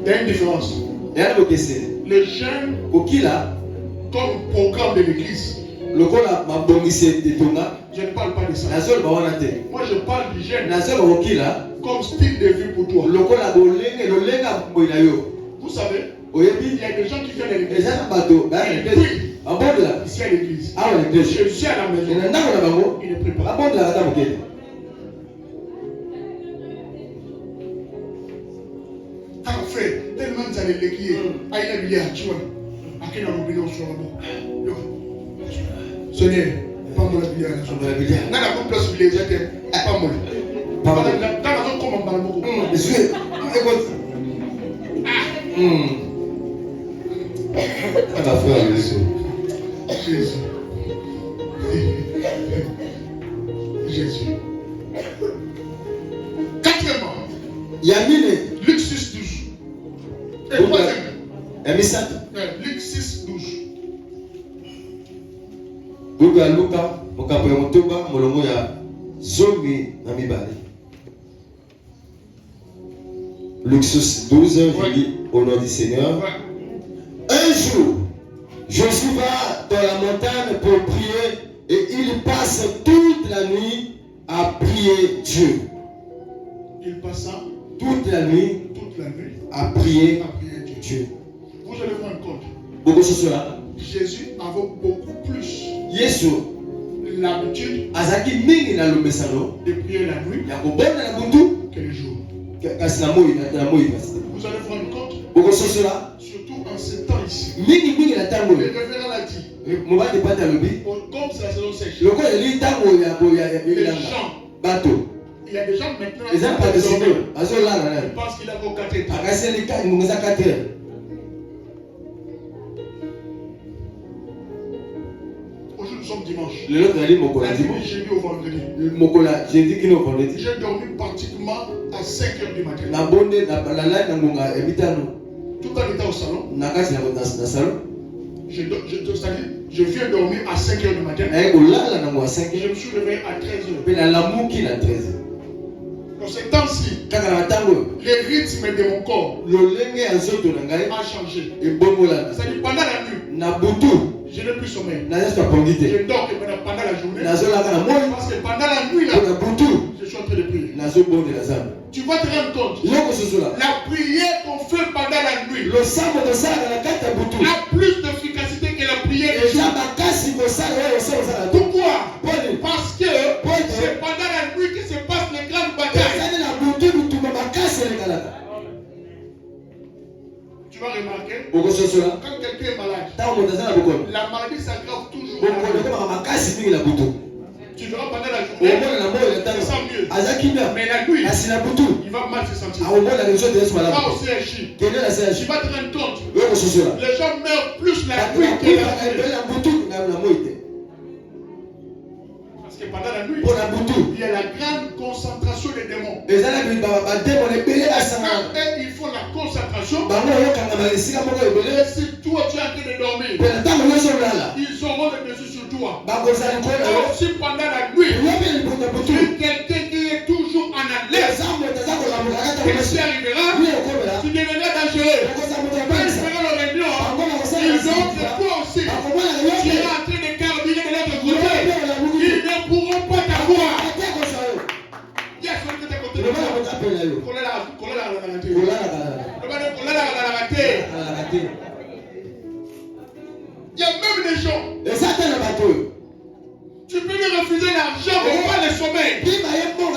Il y a une différence. Les jeunes, comme programme de l'église, je ne parle pas de ça. Moi je parle du jeune comme style de vie pour toi. Vous savez, il y a des gens qui viennent à l'église. Ici à l'église. Je suis à la maison. Il ne prie pas. Fait tellement de l'église. Il a tu vois. À quel moment on soit Seigneur, pas moi la bière. N'a la bonne place bière, pas moi. Pas moi. Dans la zone comme un ballon. Jésus. Jésus. Quatrièmement, Luc 6, 12. Et troisièmement, Luc 6, 12. Buga Luka, Mokapo Motoba, Molongo ya Zomi Namibale. Luc 6, 12, je lis au nom du Seigneur. Un jour, Jésus va dans la montagne pour prier et il passe toute la nuit à prier Dieu. Il passa toute la nuit à prier Dieu. Vous allez vous rendre compte. Beaucoup de choses là. Jésus avait beaucoup plus l'habitude de prier la nuit que le jour. Vous allez vous rendre compte. Surtout en ce temps ici. Le révérend l'a dit. Comme c'est la saison sèche. Les gens. Il y a des gens maintenant. Ils pensent qu'il a vos 4 états. Aujourd'hui nous sommes dimanche. La nuit jeudi au vendredi. J'ai dormi pratiquement à 5h du matin. Tout en étant au salon. Je viens dormir à 5h du matin. Je me suis réveillé à 13h. Dans ce temps-ci, le rythme de mon corps a changé. C'est-à-dire pendant la nuit, je n'ai plus sommeil. Je dors que pendant la journée. Parce que pendant la nuit, là, je suis en train de prier. Tu vas te rendre compte. La prière qu'on fait pendant la nuit a plus d'efficacité que la prière du jour. Pourquoi? Parce que c'est pendant la nuit que se passent les grandes batailles. Tu vas remarquer, quand quelqu'un est malade, la maladie s'aggrave toujours. Tu verras pendant la journée, il sent mieux. Mais la nuit, il va mal se sentir. Va au CHI. Tu vas te rendre compte. Les gens meurent plus la nuit que la journée. Parce que pendant la nuit, il y a la grande concentration des démons. Et quand ils font la concentration, et si toi tu es en train de dormir, ils auront le dessus sur toi. Et aussi pendant la nuit, tu es quelqu'un qui est toujours en alerte. Qu'est-ce qui arrivera? Il y a même des gens. Tu peux lui refuser l'argent, mais pas le sommeil. Tu n'as pas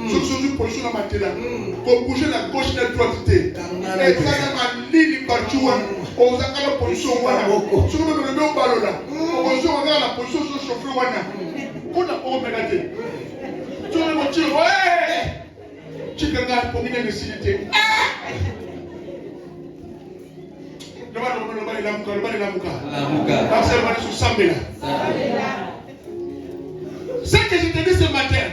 je suis position dans ma tête. Pour bouger la gauche et la droite. Et ça, ma ligne Bachua. On a la position. On a la position sur le chauffeur. On a regardé. Tu as le motif. Ouais. Tu peux regarder pour une nécessité. Ce que je te dis ce matin,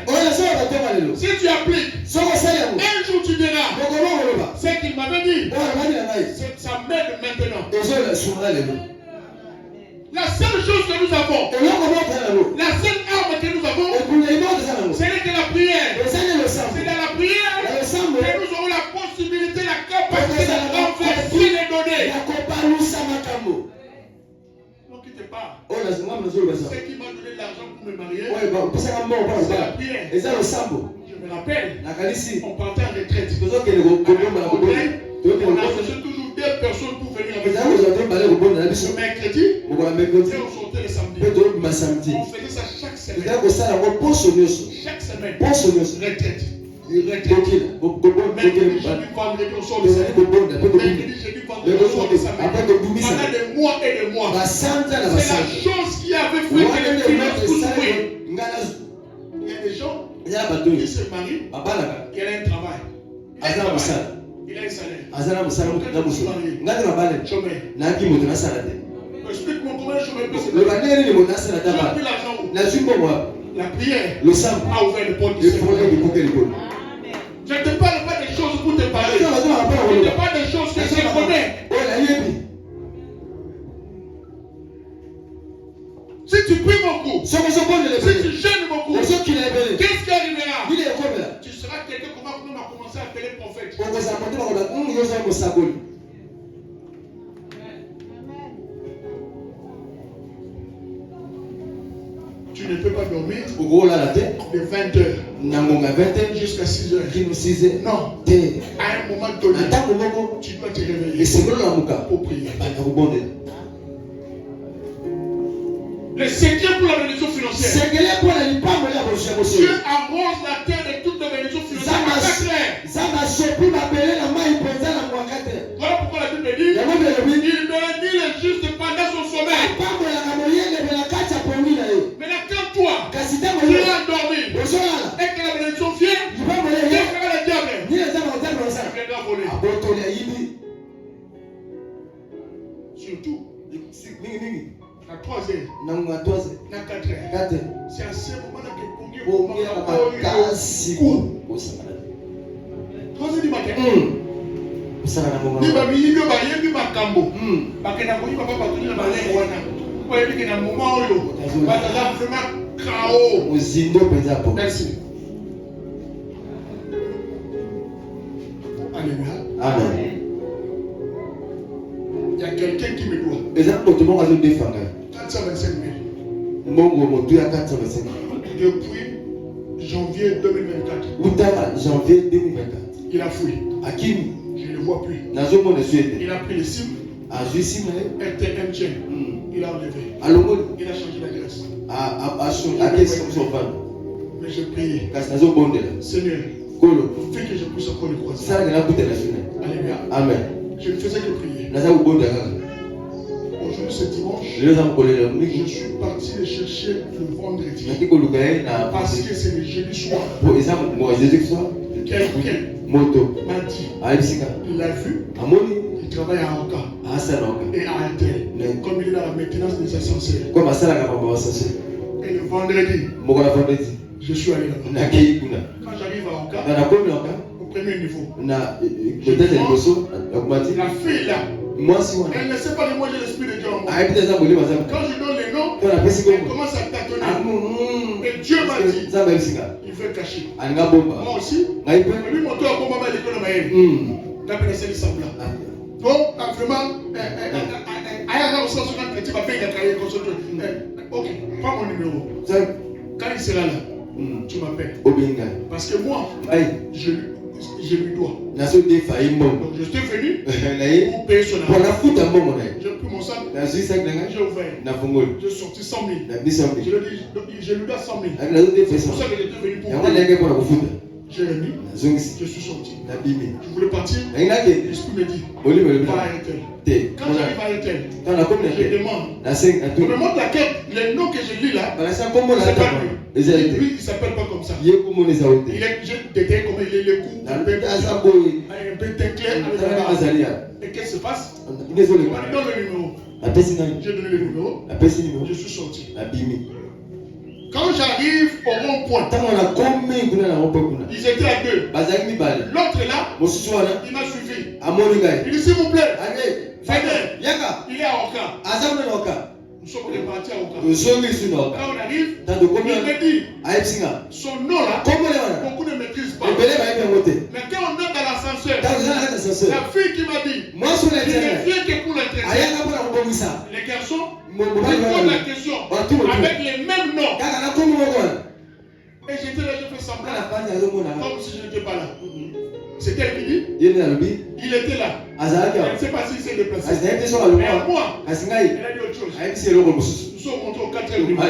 si tu appliques, un jour tu diras, ce qu'il m'avait dit, ça m'aide maintenant. La seule chose que nous avons, la seule arme que nous avons, ce n'est que la prière. C'est dans la prière que nous aurons la possibilité, la capacité de renverser les données. Ne quittez pas. Ce qui m'a donné l'argent pour me marier, c'est la prière. Je me rappelle, on partait en retraite. On a cherché toujours deux personnes pour venir avec nous. Le mercredi, et on sortait le samedi. On faisait ça chaque semaine. Chaque semaine. Retraite. Mercredi, jeudi, vendredi, on sort le samedi. Mercredi, jeudi, vendredi, on sort le samedi. Pendant des mois et des mois. C'est la chose qui avait fait que les finances poussent. Il y a des gens qui se marient, il y a un travail. Il a un salaire. Explique-moi comment je vais passer. La prière a ouvert le porte. Je ne te parle pas des choses pour te parler. Je ne te parle des choses que je connais. Si tu pries beaucoup, si tu jeûnes beaucoup, qu'est-ce qui arrivera? Tu seras quelqu'un qu'on va commencer à appeler prophète. Tu ne peux pas dormir de 20h jusqu'à 6h. Non. À un moment donné, tu dois te réveiller pour prier. Le secret pour la bénédiction financière. Dieu arrose la terre de toutes les bénédictions financières à 4 heures. Voilà pourquoi la Bible dit il bénit le juste pendant son sommeil. Maintenant, quand toi, tu as dormi et que la bénédiction vient, qu'est-ce que le diable? Il viendra voler. Surtout, à 3h, à 4h. C'est à ce moment-là que Pongi 3h du matin. Merci. Alléluia. Amen. Il y a quelqu'un qui me doit 425 000 depuis janvier 2024. Il a fui. Je ne le vois plus. Il a pris les cimes. RTMG. Il a enlevé. Il a changé l'adresse. Mais je prie. Seigneur, fais que je puisse encore le croiser. Alléluia. Amen. Je ne faisais que prier. Aujourd'hui, ce dimanche, je suis parti le chercher le vendredi. Parce que c'est le jeudi soir. Quelqu'un m'a dit, il a vu, il travaille à Oka et à Intel, comme il est dans la maintenance des ascenseurs. Et le vendredi, je suis allé là-bas. Quand j'arrive à Oka, au premier niveau, la fille là, elle ne sait pas de moi, j'ai l'esprit de Dieu en moi. Quand je donne les noms, elle commence à tâtonner. Et Dieu m'a dit, il veut cacher. Moi aussi, lui, mon tour à Bomba, il est comme un d'après les semblant. Donc, à vraiment, ok, pas mon numéro. Quand il sera là, tu m'appelles. Parce que moi, je lui dois. Donc je suis venu pour payer son argent. J'ai pris mon sac, j'ai ouvert. J'ai sorti 100 000. Je lui dois 100 000. C'est pour ça que j'étais venu pour payer. J'ai remis, je suis sorti. Je voulais partir. L'esprit me dit, va à Ethel. Quand j'arrive à Ethel, je demande. On me montre la quête. Les noms que je lis là, c'est pas lui. Lui, il s'appelle pas comme ça. Il est détaillé comme il est le cou, un peu clair avec la base. Et qu'est-ce qui se passe? On me donne le numéro. J'ai donné le numéro. Je suis sorti. Quand j'arrive au rond-point, ils étaient à deux. L'autre est là, il m'a suivi. Il dit s'il vous plaît, venez. Il est à Oka. Nous sommes partis à Oka. Quand on arrive, il me dit son nom là, beaucoup ne maîtrisent pas. Mais quand on est dans l'ascenseur, la fille qui m'a dit, il ne vient que pour l'intérêt. Les garçons, ils posent la question avec les mêmes noms. Et j'étais là, je fais semblant comme si je n'étais pas là. C'était elle qui dit. Il était là. Je ne sais pas s'il s'est déplacé. Mais à moi, elle a dit autre chose. Nous sommes montés au 4e niveau.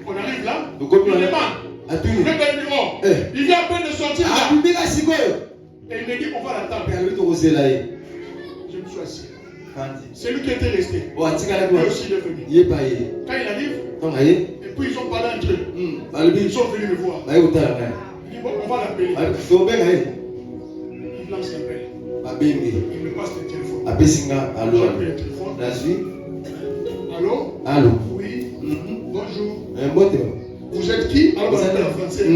On arrive là, il demande. Il vient à peine de sortir là. Et il me dit on va l'attendre. Je me suis assis. C'est lui qui était resté. Lui aussi il est venu. Quand il arrive, et puis ils ont parlé entre eux. Ils sont venus me voir. Il dit bon, on va l'appeler. Il lance l'appel. Il me passe le téléphone. J'ai pris le téléphone. Allô? Oui. Bonjour. Vous êtes qui? Alors on appelle en français.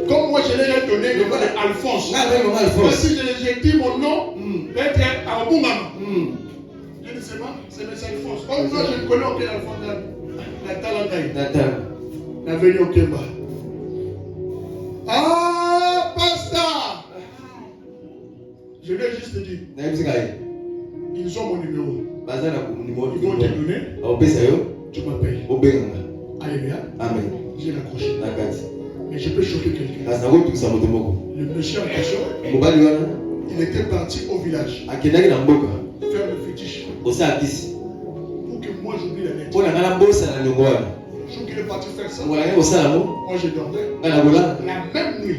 Comme moi je l'ai donné le nom d'Alphonse. Moi si j'ai dit mon nom, d'être Aboumama. Je ne sais pas, c'est M. Alphonse. Comme moi je ne connais aucun Alphonse Natal. La venue au Kemba. Ah, pasteur! Je lui ai juste dit. Ils ont mon numéro. Ils vont te donner. Tu m'appelles. Alléluia. Amen. J'ai raccroché. Mais je peux choquer quelqu'un. Le monsieur en question, il était parti au village faire le fétiche pour que moi j'oublie la lettre. Je trouve qu'il est parti faire ça. Moi je dormais. La même nuit,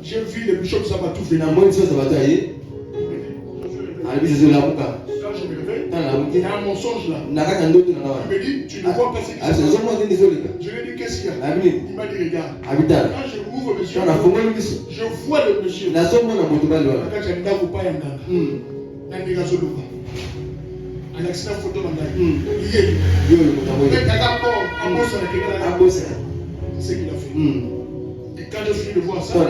j'ai vu le bishop Sabatou venir. Quand je me réveille, il y a un mensonge là. Il me dit, tu ne vois pas ce qui se passe. Je lui ai dit, qu'est-ce qu'il y a? Il m'a dit, regarde. Quand je ouvre le monsieur, je vois le monsieur. Un accident photo dans c'est ce qu'il a fait. Et quand je finis de voir ça, le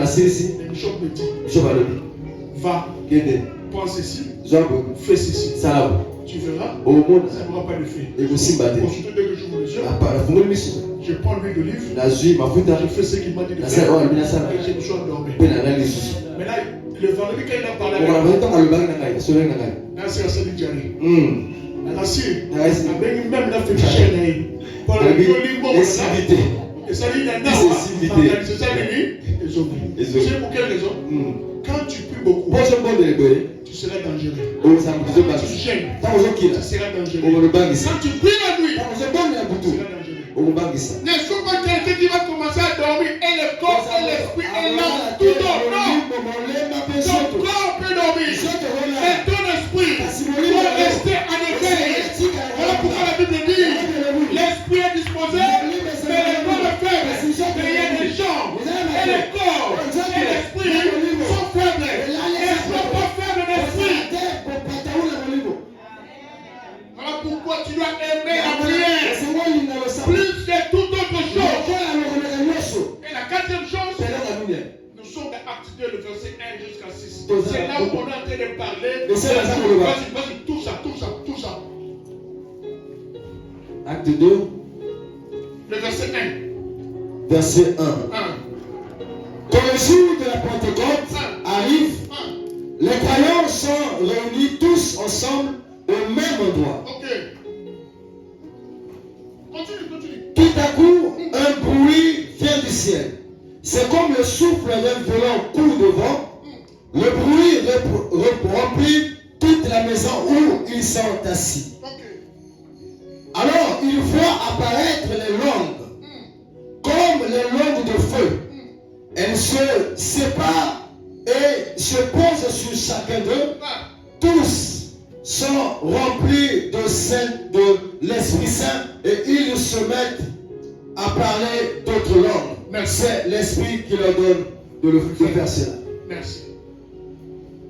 bishop me dit, va, prends ceci, fais ceci. Tu verras, ça ne aura pas de fait. Surtout dès que j'ouvre les yeux, je prends l'huile d'olive, je fais ce qu'il m'a dit de faire, et je me suis endormi. Mais là, le vendredi quand il a parlé avec moi, là c'est la salle Diaré. Là c'est même la fétiche. Et ça dit c'est ça les zombies. Tu sais pour quelle raison? Quand tu pues beaucoup, tu seras dangereux. Quand tu gênes, tu seras dangereux. Quand tu pries la nuit, tu seras dangereux. Ne sois pas quelqu'un qui va commencer à dormir et le corps et l'esprit et l'âme tout dort. Non. Ton corps peut dormir, mais ton esprit doit rester en éveil. Voilà pourquoi la Bible dit l'esprit est disposé, mais le corps est faible. Mais il y a des gens et le corps et l'esprit sont faibles. Et ne sois pas faible d'esprit. Voilà pourquoi tu dois aimer la prière plus que toute autre chose. Et la quatrième chose, nous sommes dans Acte 2, le verset 1 jusqu'à 6. C'est là où on est en train de parler. Vas-y, tout ça. Acte 2, le verset 1. Verset 1. Quand le jour de la Pentecôte arrive, Les croyants sont réunis tous ensemble au même endroit. Ok. Continue. Tout à coup, un bruit vient du ciel. C'est comme le souffle d'un violent coup de vent. Le bruit remplit toute la maison où ils sont assis. Okay. Alors, ils voient apparaître les langues, comme les langues de feu. Elles se séparent et se posent sur chacun d'eux. Tous sont remplis de l'Esprit Saint et ils se mettent à parler d'autres langues. C'est l'Esprit qui leur donne de faire cela. Merci.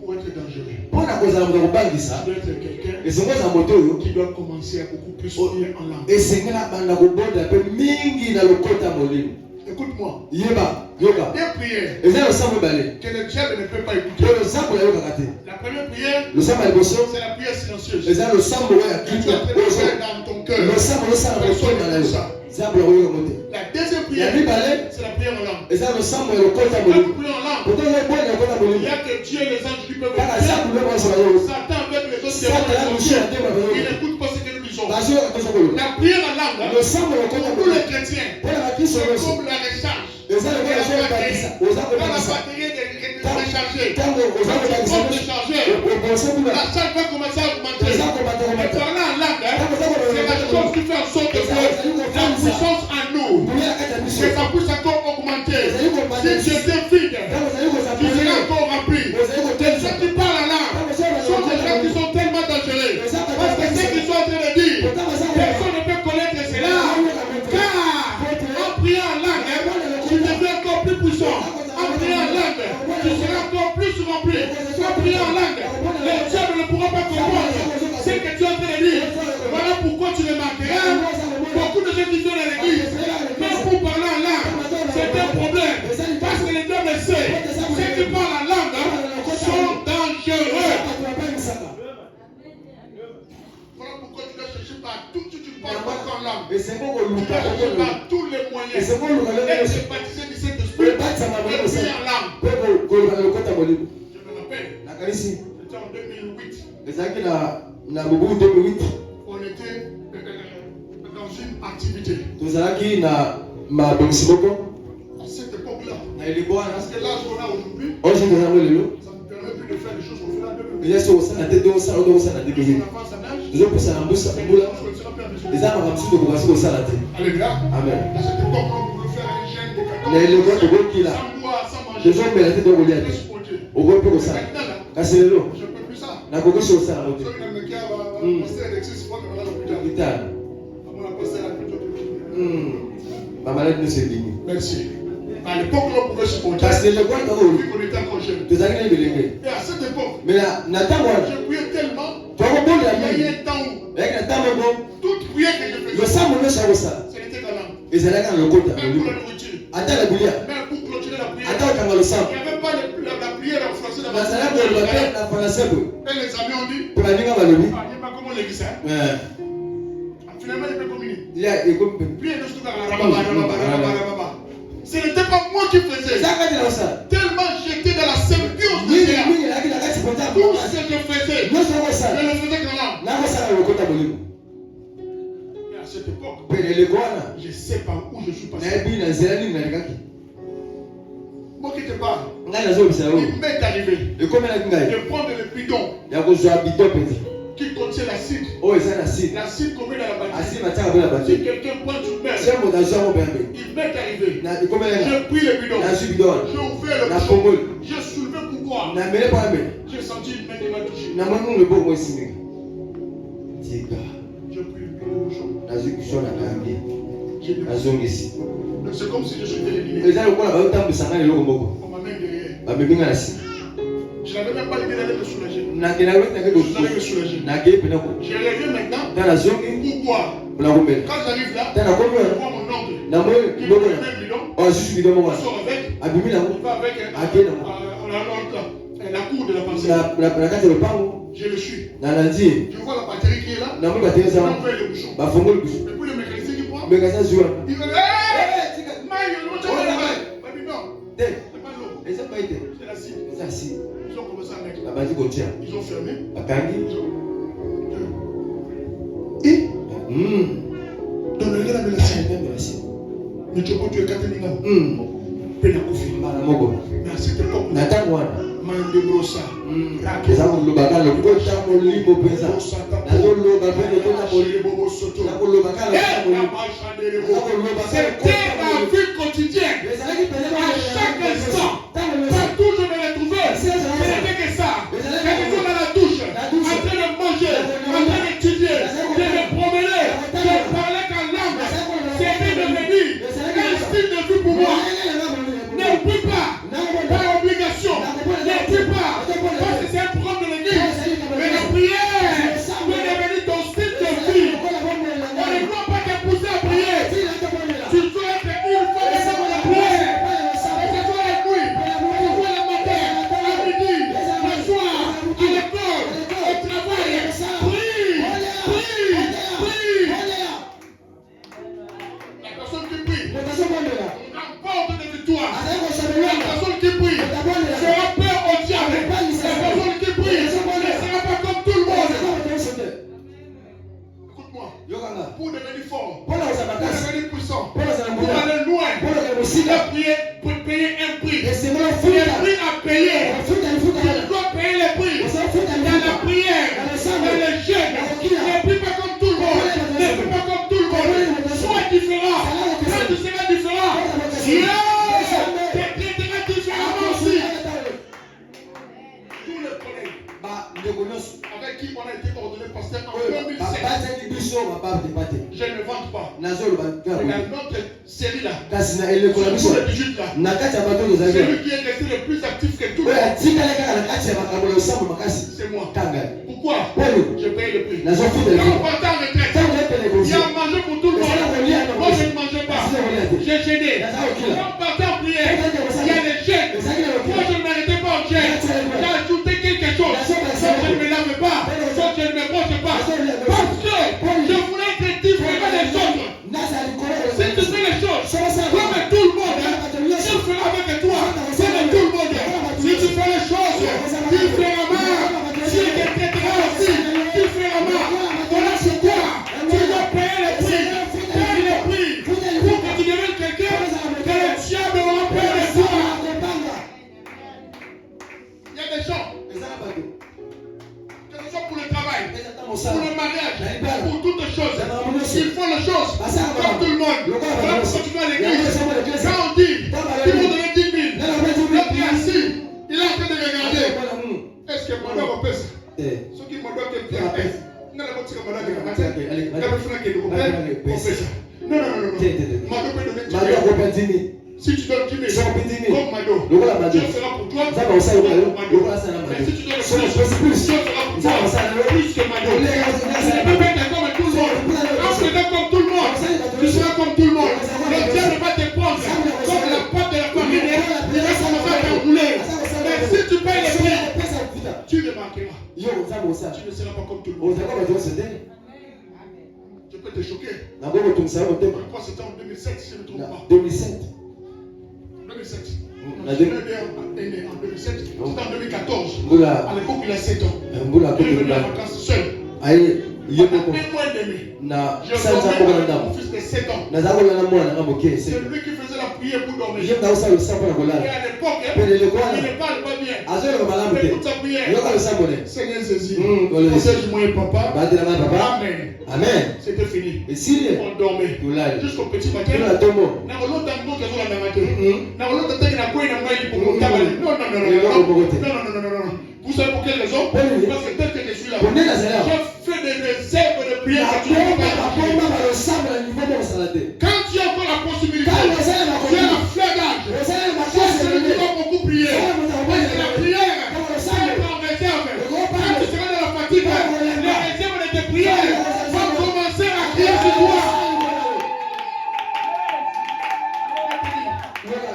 Pour être dangereux. Tu dois être quelqu'un qui doit commencer à beaucoup plus prier en langue. Écoute-moi. Il y a prière que le diable ne peut pas écouter. La première prière, c'est la prière silencieuse. Tu dois faire dans ton cœur. La deuxième prière, c'est la prière en langue. Quand tu pries en langue, il y a que Dieu et les anges qui peuvent écouter. Satan avec les autres démons, il n'écoute pas ce que nous disons. La prière en langue, pour tous les chrétiens, c'est comme la recharge. Quand la batterie est rechargée, quand tu comptes décharger, la charge va commencer à augmenter. Et parler en langue, c'est la chose qui fait en sorte que la puissance en nous, que ça puisse encore augmenter. Si tu étais vide, tu seras encore rempli. Les gens qui parlent en langue sont des gens qui sont tellement dangereux. Parce que ce qu'ils sont en train de dire, personne ne peut connaître cela. Car en priant en langue, tu deviens encore plus puissant. En priant en langue, tu seras encore plus rempli. En priant en langue, les diables ne pourront pas comprendre ce que tu es en train de dire. Voilà pourquoi tu le manqueras. Beaucoup de gens qui viennent à l'église, même pour parler en langue, c'est un problème. Parce que les diables savent, ceux qui parlent en langue sont dangereux. Voilà pourquoi tu dois chercher partout, tu parles pas en langue. Tu dois chercher par tous les moyens. Et se baptiser du Saint-Esprit. Et prier en langue. Je me rappelle, c'était en 2008. On était dans une activité. À cette époque-là, parce que l'âge qu'on a aujourd'hui, ça ne me permet plus de faire des choses qu'on fait là depuis. On avance en âge, on ne sera plus à mesure. Alléluia. À cette époque, on pouvait faire un jeûne de 14 sans boire, sans manger. Maintenant, là, je ne peux plus ça. Merci. À l'époque, on pouvait se porter. Vu qu'on était encore jeune. Et à cette époque, je priais tellement. Il y a eu un temps où toute prière que je faisais, c'était dans l'âme. Même pour la nourriture. Même pour clôturer la prière. Il n'y avait pas la prière en français dans ma tête. Et les amis ont dit, il n'y a pas comment l'église. Finalement, il peut communier. Prier de ce rababa. Ce n'était pas moi qui faisais. Tellement j'étais dans la symbiose de Dieu. Tout ce que je faisais, je le faisais grand. Mais à cette époque, je sais par où je suis passé. Moi qui te parle, il m'est arrivé de prendre le bidon qui contient l'acide. L'acide qu'on met dans la bâtisse. Si quelqu'un prend une mer, il m'est arrivé. J'ai pris le bidon. J'ai ouvert le bouchon. J'ai soulevé pour boire. J'ai senti une main qui m'a touché. J'ai pris le bouchon. C'est comme si je suis éliminé. On m'a mis derrière. Je n'avais même pas l'idée d'aller me soulager. Je n'allais me soulager. Je reviens maintenant pour boire. Quand j'arrive là, je vois mon oncle. Il me met le bidon. Il sort avec. Il va avec la cour de la pensée. Je le suis. Je vois la batterie qui est là. On ouvre le bouchon. Et puis le mécanicien qui prend. Il me dit, non, c'est pas l'eau. C'est l'acide. Ils ont commencé Ils ont fermé. Et donne-le la mélacie. Mais tu peux tuer Katerina. Pénakofi. Mais à cette époque, Mande Brossa. C'était ma vie quotidienne. À chaque instant, partout je me retrouvais, c'était que ça. J'étais dans la douche, en train de manger, en train d'étudier, de me promener, de parler qu'en langue. C'était devenu un style de vie pour moi. Ne prie pas, par obligation, ne prie pas, parce que c'est un programme de l'église. Mais la prière doit devenir ton style de vie. On ne doit pas te pousser à prier. Tu dois être une fois de ça pour la prière. Et ce soit la nuit, ce soit le matin, à midi, le soir, à l'école, au travail. Prie, prie, prie. La personne qui prie n'emporte des victoires. La personne qui prie fera peur au diable. La personne qui prie ne sera pas comme tout le monde. Écoute-moi. Pour devenir fort, pour devenir puissant, pour aller loin, il a prié pour payer un prix. Il y a un prix à payer. Tu dois payer le prix. Dans la prière, dans le jeûne, ne prie pas comme tout le monde. Ne prie pas comme tout le monde. Sois différent. Quand tu seras différent, Dieu te traitera différemment aussi. Tous les collègues avec qui on a été ordonné pasteur en 2007. Je ne vante pas. Mais dans notre série là, sur le 18 là, celui qui est resté le plus actif que tout le monde, c'est moi. Pourquoi? Je paye le prix. Quand on partait en retraite, il y a à manger pour tout le monde. Moi je ne mangeais pas. J'ai gêné. Quand on partait en prière, il y a des gènes. Moi je ne m'arrêtais pas en gène. J'ai ajouté quelque chose. Donc je ne me lave pas. Donc je ne me brosse pas. Parce que je voulais être différent des autres. Si tu fais les choses comme tout le monde, Dieu fera avec toi comme tout le monde. Si tu fais les choses différemment, Dieu te traitera aussi différemment. Voilà pourquoi tu dois payer le prix. Payer le prix pour que tu deviennes quelqu'un que le diable aura peur de toi. Il y a des gens, que ce soit pour le travail, pour le mariage, pour toutes choses, ils font les choses comme tout le monde. Voilà pourquoi tu vas à l'église. Quand on dit, ils vont donner 10 000, l'autre est assis, il est en train de regarder. Est-ce que mon doigt va passer? Ce qui m'a doigt est bien. Non, si tu donnes 10 000 comme Mado, Dieu fera pour toi. Mais si tu donnes plus, Dieu fera pour toi. Plus que Mado. Tu ne peux pas être comme tout le monde. En faisant comme tout le monde, tu seras comme tout le monde. Le diable va te prendre comme la pâte de la farine. Il va commencer à t'enrouler. Mais si tu payes les prix, tu remarqueras. Tu ne seras pas comme tout le monde. Je peux te choquer. Pourquoi c'était en 2007 si je ne me trompe pas? 2007. 2007. Je suis né en 2007. C'était en 2014. À l'époque, il a 7 ans. Il est venu en vacances seul. Un mois et demi. J'ai dormi avec mon fils de 7 ans. C'est lui qui faisait la prière pour dormir. Et à l'époque, il ne parle pas bien. Écoute sa prière. Seigneur Jésus. Protège-moi et papa. Amen. Amen. C'était fini. Et on dormait jusqu'au petit matin. Non. Vous savez pour quelle raison? Parce que tel que je suis là, je fais des réserves de prière. Quand tu as encore la possibilité, tu as la fleur d'âge. C'est celui qui va beaucoup prier. Parce que la prière, c'est en réserve. Quand tu seras dans la fatigue, les réserves de tes prières vont commencer à crier sur toi.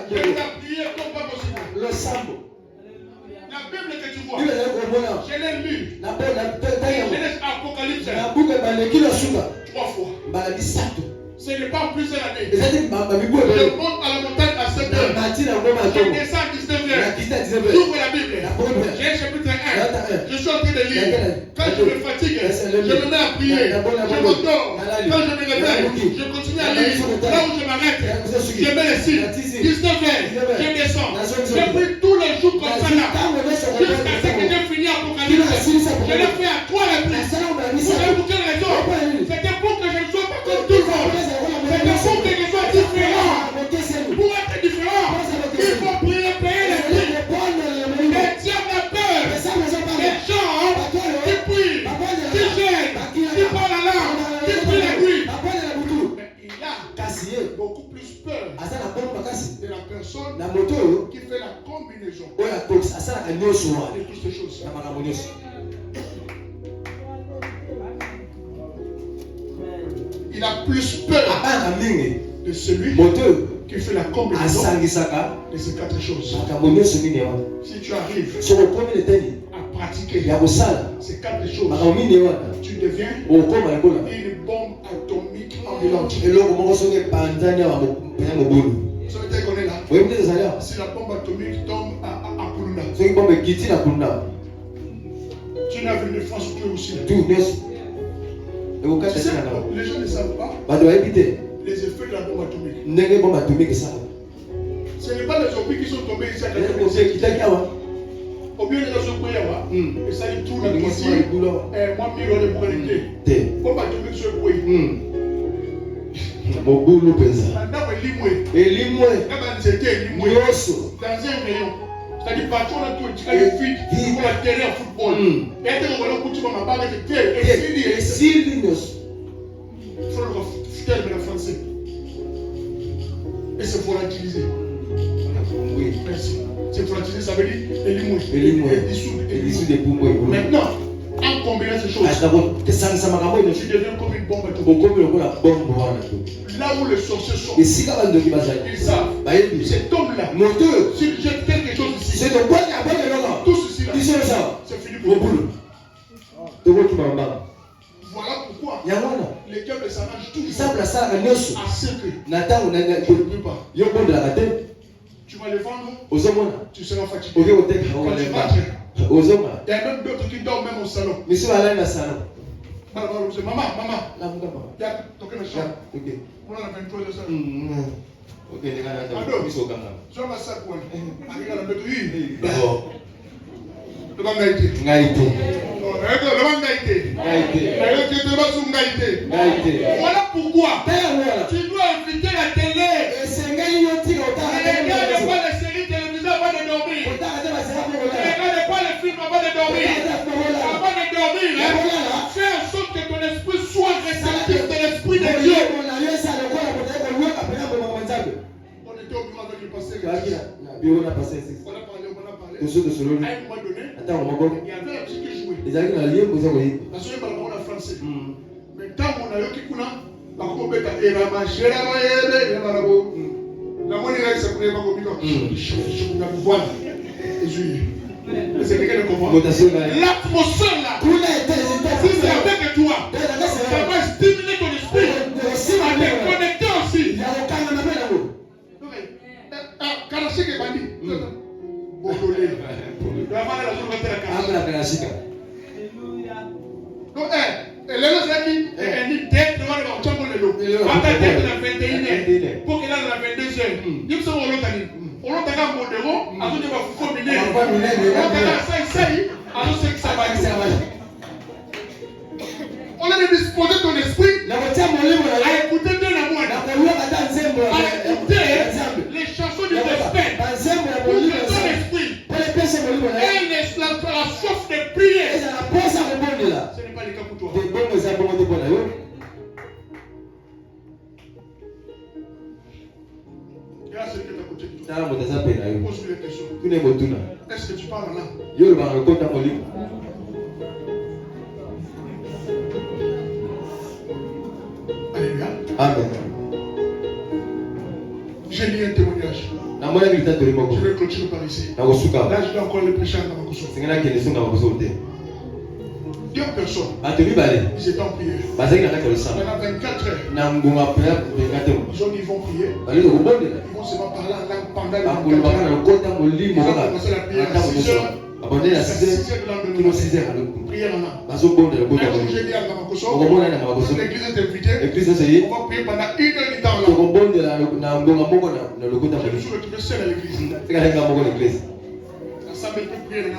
Je vais prier comme pas possible. Le sambo. La Bible que tu vois, je l'ai lu. Genèse Apocalypse 3 fois. Ce n'est pas en plusieurs années. Je monte à la montagne à 7 heures. Je descends à 19 heures. J'ouvre la Bible. J'ai chapitre prier. Quand je me fatigue, je me mets à prier. Je m'endors. Quand je me réveille, je continue à lire. Là où je m'arrête, je mets les signes. 19h, je descends. Je prie tous les jours comme ça là. Jusqu'à ce que j'ai fini Apocalypse. Je l'ai fait à 3 reprises. Vous savez pour quelle raison? C'était pour que je ne sois pas comme tout le monde. C'était pour que je sois différent. Pour être différent, il faut prier, payer les prix. Les diables ont peur. Les gens qui prient, qui gênent, qui parlent la langue, qui prient la nuit. Mais il a beaucoup plus peur de la personne qui fait la combinaison de toutes ces choses. Il a plus peur de celui qui fait la combinaison de ces 4 choses. Si tu arrives à pratiquer ces 4 choses, tu deviens une bombe atomique ambulante. Vous savez qu'on est là. Si la bombe atomique tombe à Kuluna, tu n'as vu de France où aussi. Tu sais, les gens ne savent pas les effets de la bombe atomique. Ce n'est pas les zombies qui sont tombés ici à Kalou. Au mieux de nos et ça dit tout le monde. Moi, je vais connecter. Bombe atomique sur le pays. Dans un rayon. C'est-à-dire, partout on a tout, tu as le vide pour la terre en football. Et on va couper ma barre de terre. Et s'il il faut le faire de la français. Et c'est volatiliser. Oui, merci. C'est volatiliser, ça veut dire et dissoudre des poumons. Maintenant, en combinant ces choses, tu deviens comme une bombe atomique. Là où les sorciers sont, ils savent. Cet homme-là, s'il jette quelque chose ici, tout ceci là, c'est fini pour vous. Voilà pourquoi les diables s'arrangent toujours à ce que je ne peux pas. Tu vas le vendre, tu seras fatigué. Quand tu vas il y a même d'autres qui dorment même au salon. Maman, il y a toqué le champ. On a 23 de ça. Ok, les gars, tu vas ça quoi? Voilà pourquoi tu dois inviter la télé. Regarde pas les séries télévisées avant de dormir. Regarde pas les films avant de dormir. Avant de dormir, fais en sorte que ton esprit soit réceptif de l'esprit de Dieu. On était au bureau avec le pasteur. On a parlé. À un moment donné, il y avait un petit qui jouait. Parce que on a français. Mais tant qu'on a eu qui kuna, on peut être la machine, la monnaie là, ça pourrait pas communiquer. Je vais voir. C'est quelqu'un de comprendre. L'atmosphère là, si c'est avec toi, ça va stimuler ton esprit à te connecter aussi. Karachik est bandit. Bondolé. Donc, elle est dit, tête devant le chambre de l'eau. À ta tête de la 21h, pour qu'elle aille à la 22h. Il me semble qu'on l'a dit. On l'a dit à Mondero, à tout de va faut miner. On l'a dit à 5, ça va. On a disposé ton esprit à écouter de la moine, à écouter les chansons du respect pour que ton esprit ait la soif de prier. Ce n'est pas le cas pour toi. Regarde ce que tu as côté de toi. Pose-lui les questions. Est-ce que tu parles là? Alléluia. Amen. J'ai lu un témoignage. Je vais clôturer par ici. Là, je dois encore le prêcher à Namakoso. Deux personnes. Ils étaient en prière. Pendant 24 heures. Ils vont prier. Ils vont se parler en langue pendant les 24 heures. Ils ont commencé la prière à 6 heures. abonné la 6h kilo 6h prière là. bazobonde le boka J'ai dit à Namakoso, okomona na makoso l'église est invitée. église c'est On va prier pendant 1 heure de temps là. tokobonde la na ngonga moko na lokota Je me suis retrouvé seul à l'église. teka moko l'église Ça peut prier avec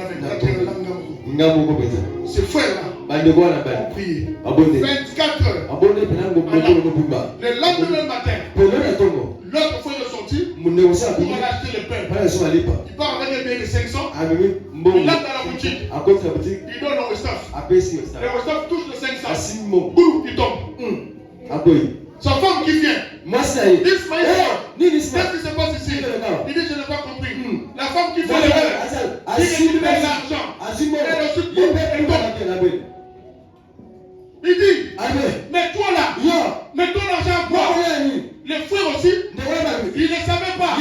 nga moko penza c'est frère là. bandeko wana bani Prier. abonde 24 heures. abonde pena ngomoko bumba Le lendemain matin, pelo na tongo l'autre fois il est sorti muneko sa pour aller acheter le pain. pala so alipa Il part avec un billet de 500. amemi Il mbongo l'a dans la boutique. akote la boutique Il donne au staff. apesi yo Le sa staff touche le 500. asimo Boum, il tombe. aboyi Sa femme qui vient. mwasi na ye Ismaël. nini Qu'est-ce sima qui se passe ici? Il dit je n'ai pas compris. La femme qui fait Voilà, le verre. Il récupère l'argent. asimo Elle aussi tombe. Elle tombe. Il dit, mais toi là, mets ton argent à quoi? Les frères aussi, ils ne savaient pas. Et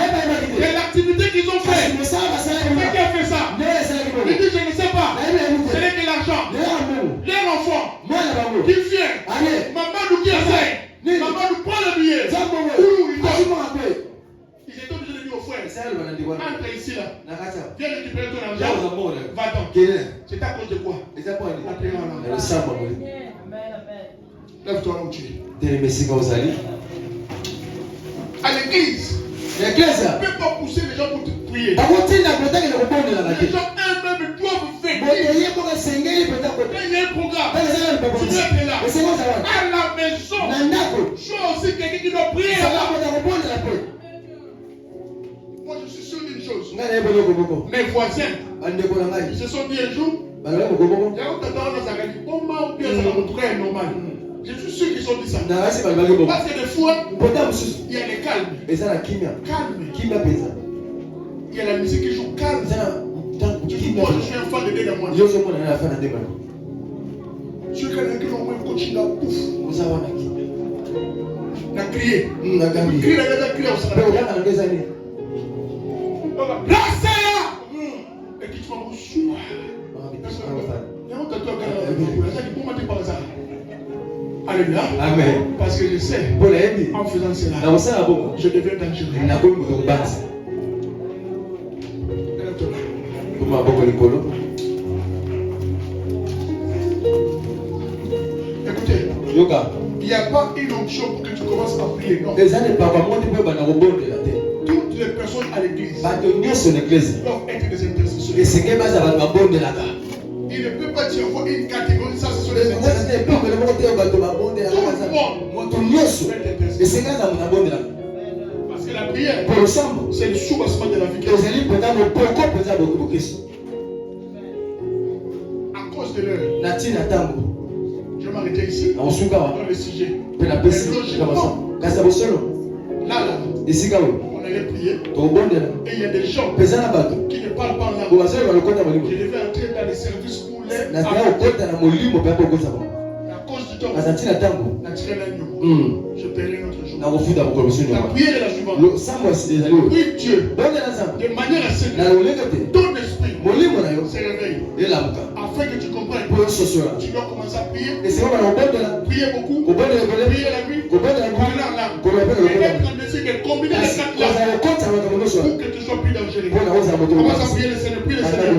l'activité qu'ils ont fait. C'est qui a fait ça? Il dit, je ne sais pas. Ce n'est que l'argent. Leur enfant qui vient. Maman qui essaie. Maman nous prend le billet. Où il donne. Ils étaient obligés de dire aux frères, entre ici là. Viens récupérer ton argent. Va-t'en. C'est à cause de quoi? La prière là. Lève-toi où tu es. À l'église, tu ne peux pas pousser les gens pour te prier. Les gens eux-mêmes doivent faire. Quand il y a un programme, tu dois être là. À la maison, je suis aussi quelqu'un qui doit prier là-bas. Moi, je suis sûr d'une chose. Mes voisins, ils se sont dit un jour, il y a un temps dans sa vie, comment bien ça va me trouver normal. Je suis sûr qu'ils ont dit ça. Parce que des fois, il y a les calmes. Calme. Il y a la musique qui joue calme. Moi, je suis un fan de Dédamon. Je suis quelqu'un qui va moins coacher la pouf. On a crié. On a crié. Et qui tu vas me Alléluia. Amen. Parce que je sais, en faisant cela, je deviens dangereux. Écoutez, il n'y a pas une onction pour que tu commences à prier. Non. Toutes les personnes à l'église doivent être des intercesseurs. Il ne peut pas dire une catégorie, ça ce sont les intercesseurs. Tout le monde parce que la prière, c'est le soubassement de la vie. À cause de l'heure, je vais m'arrêter ici dans le sujet. Là, on allait prier. Et il y a des gens qui ne parlent pas en langue. Je devais entrer dans les services pour les à cause du temps, je paierai notre jour. La prière est la suivante. Oui, Dieu, de manière à ce que ton esprit se réveille. Afin que tu comprennes, tu dois commencer à prier. Prier beaucoup. Prier la nuit. Parler en langue. Et être en mesure de combiner les 4 langues pour que tu sois plus dangereux. Commence à prier le Seigneur. Prie le Seigneur.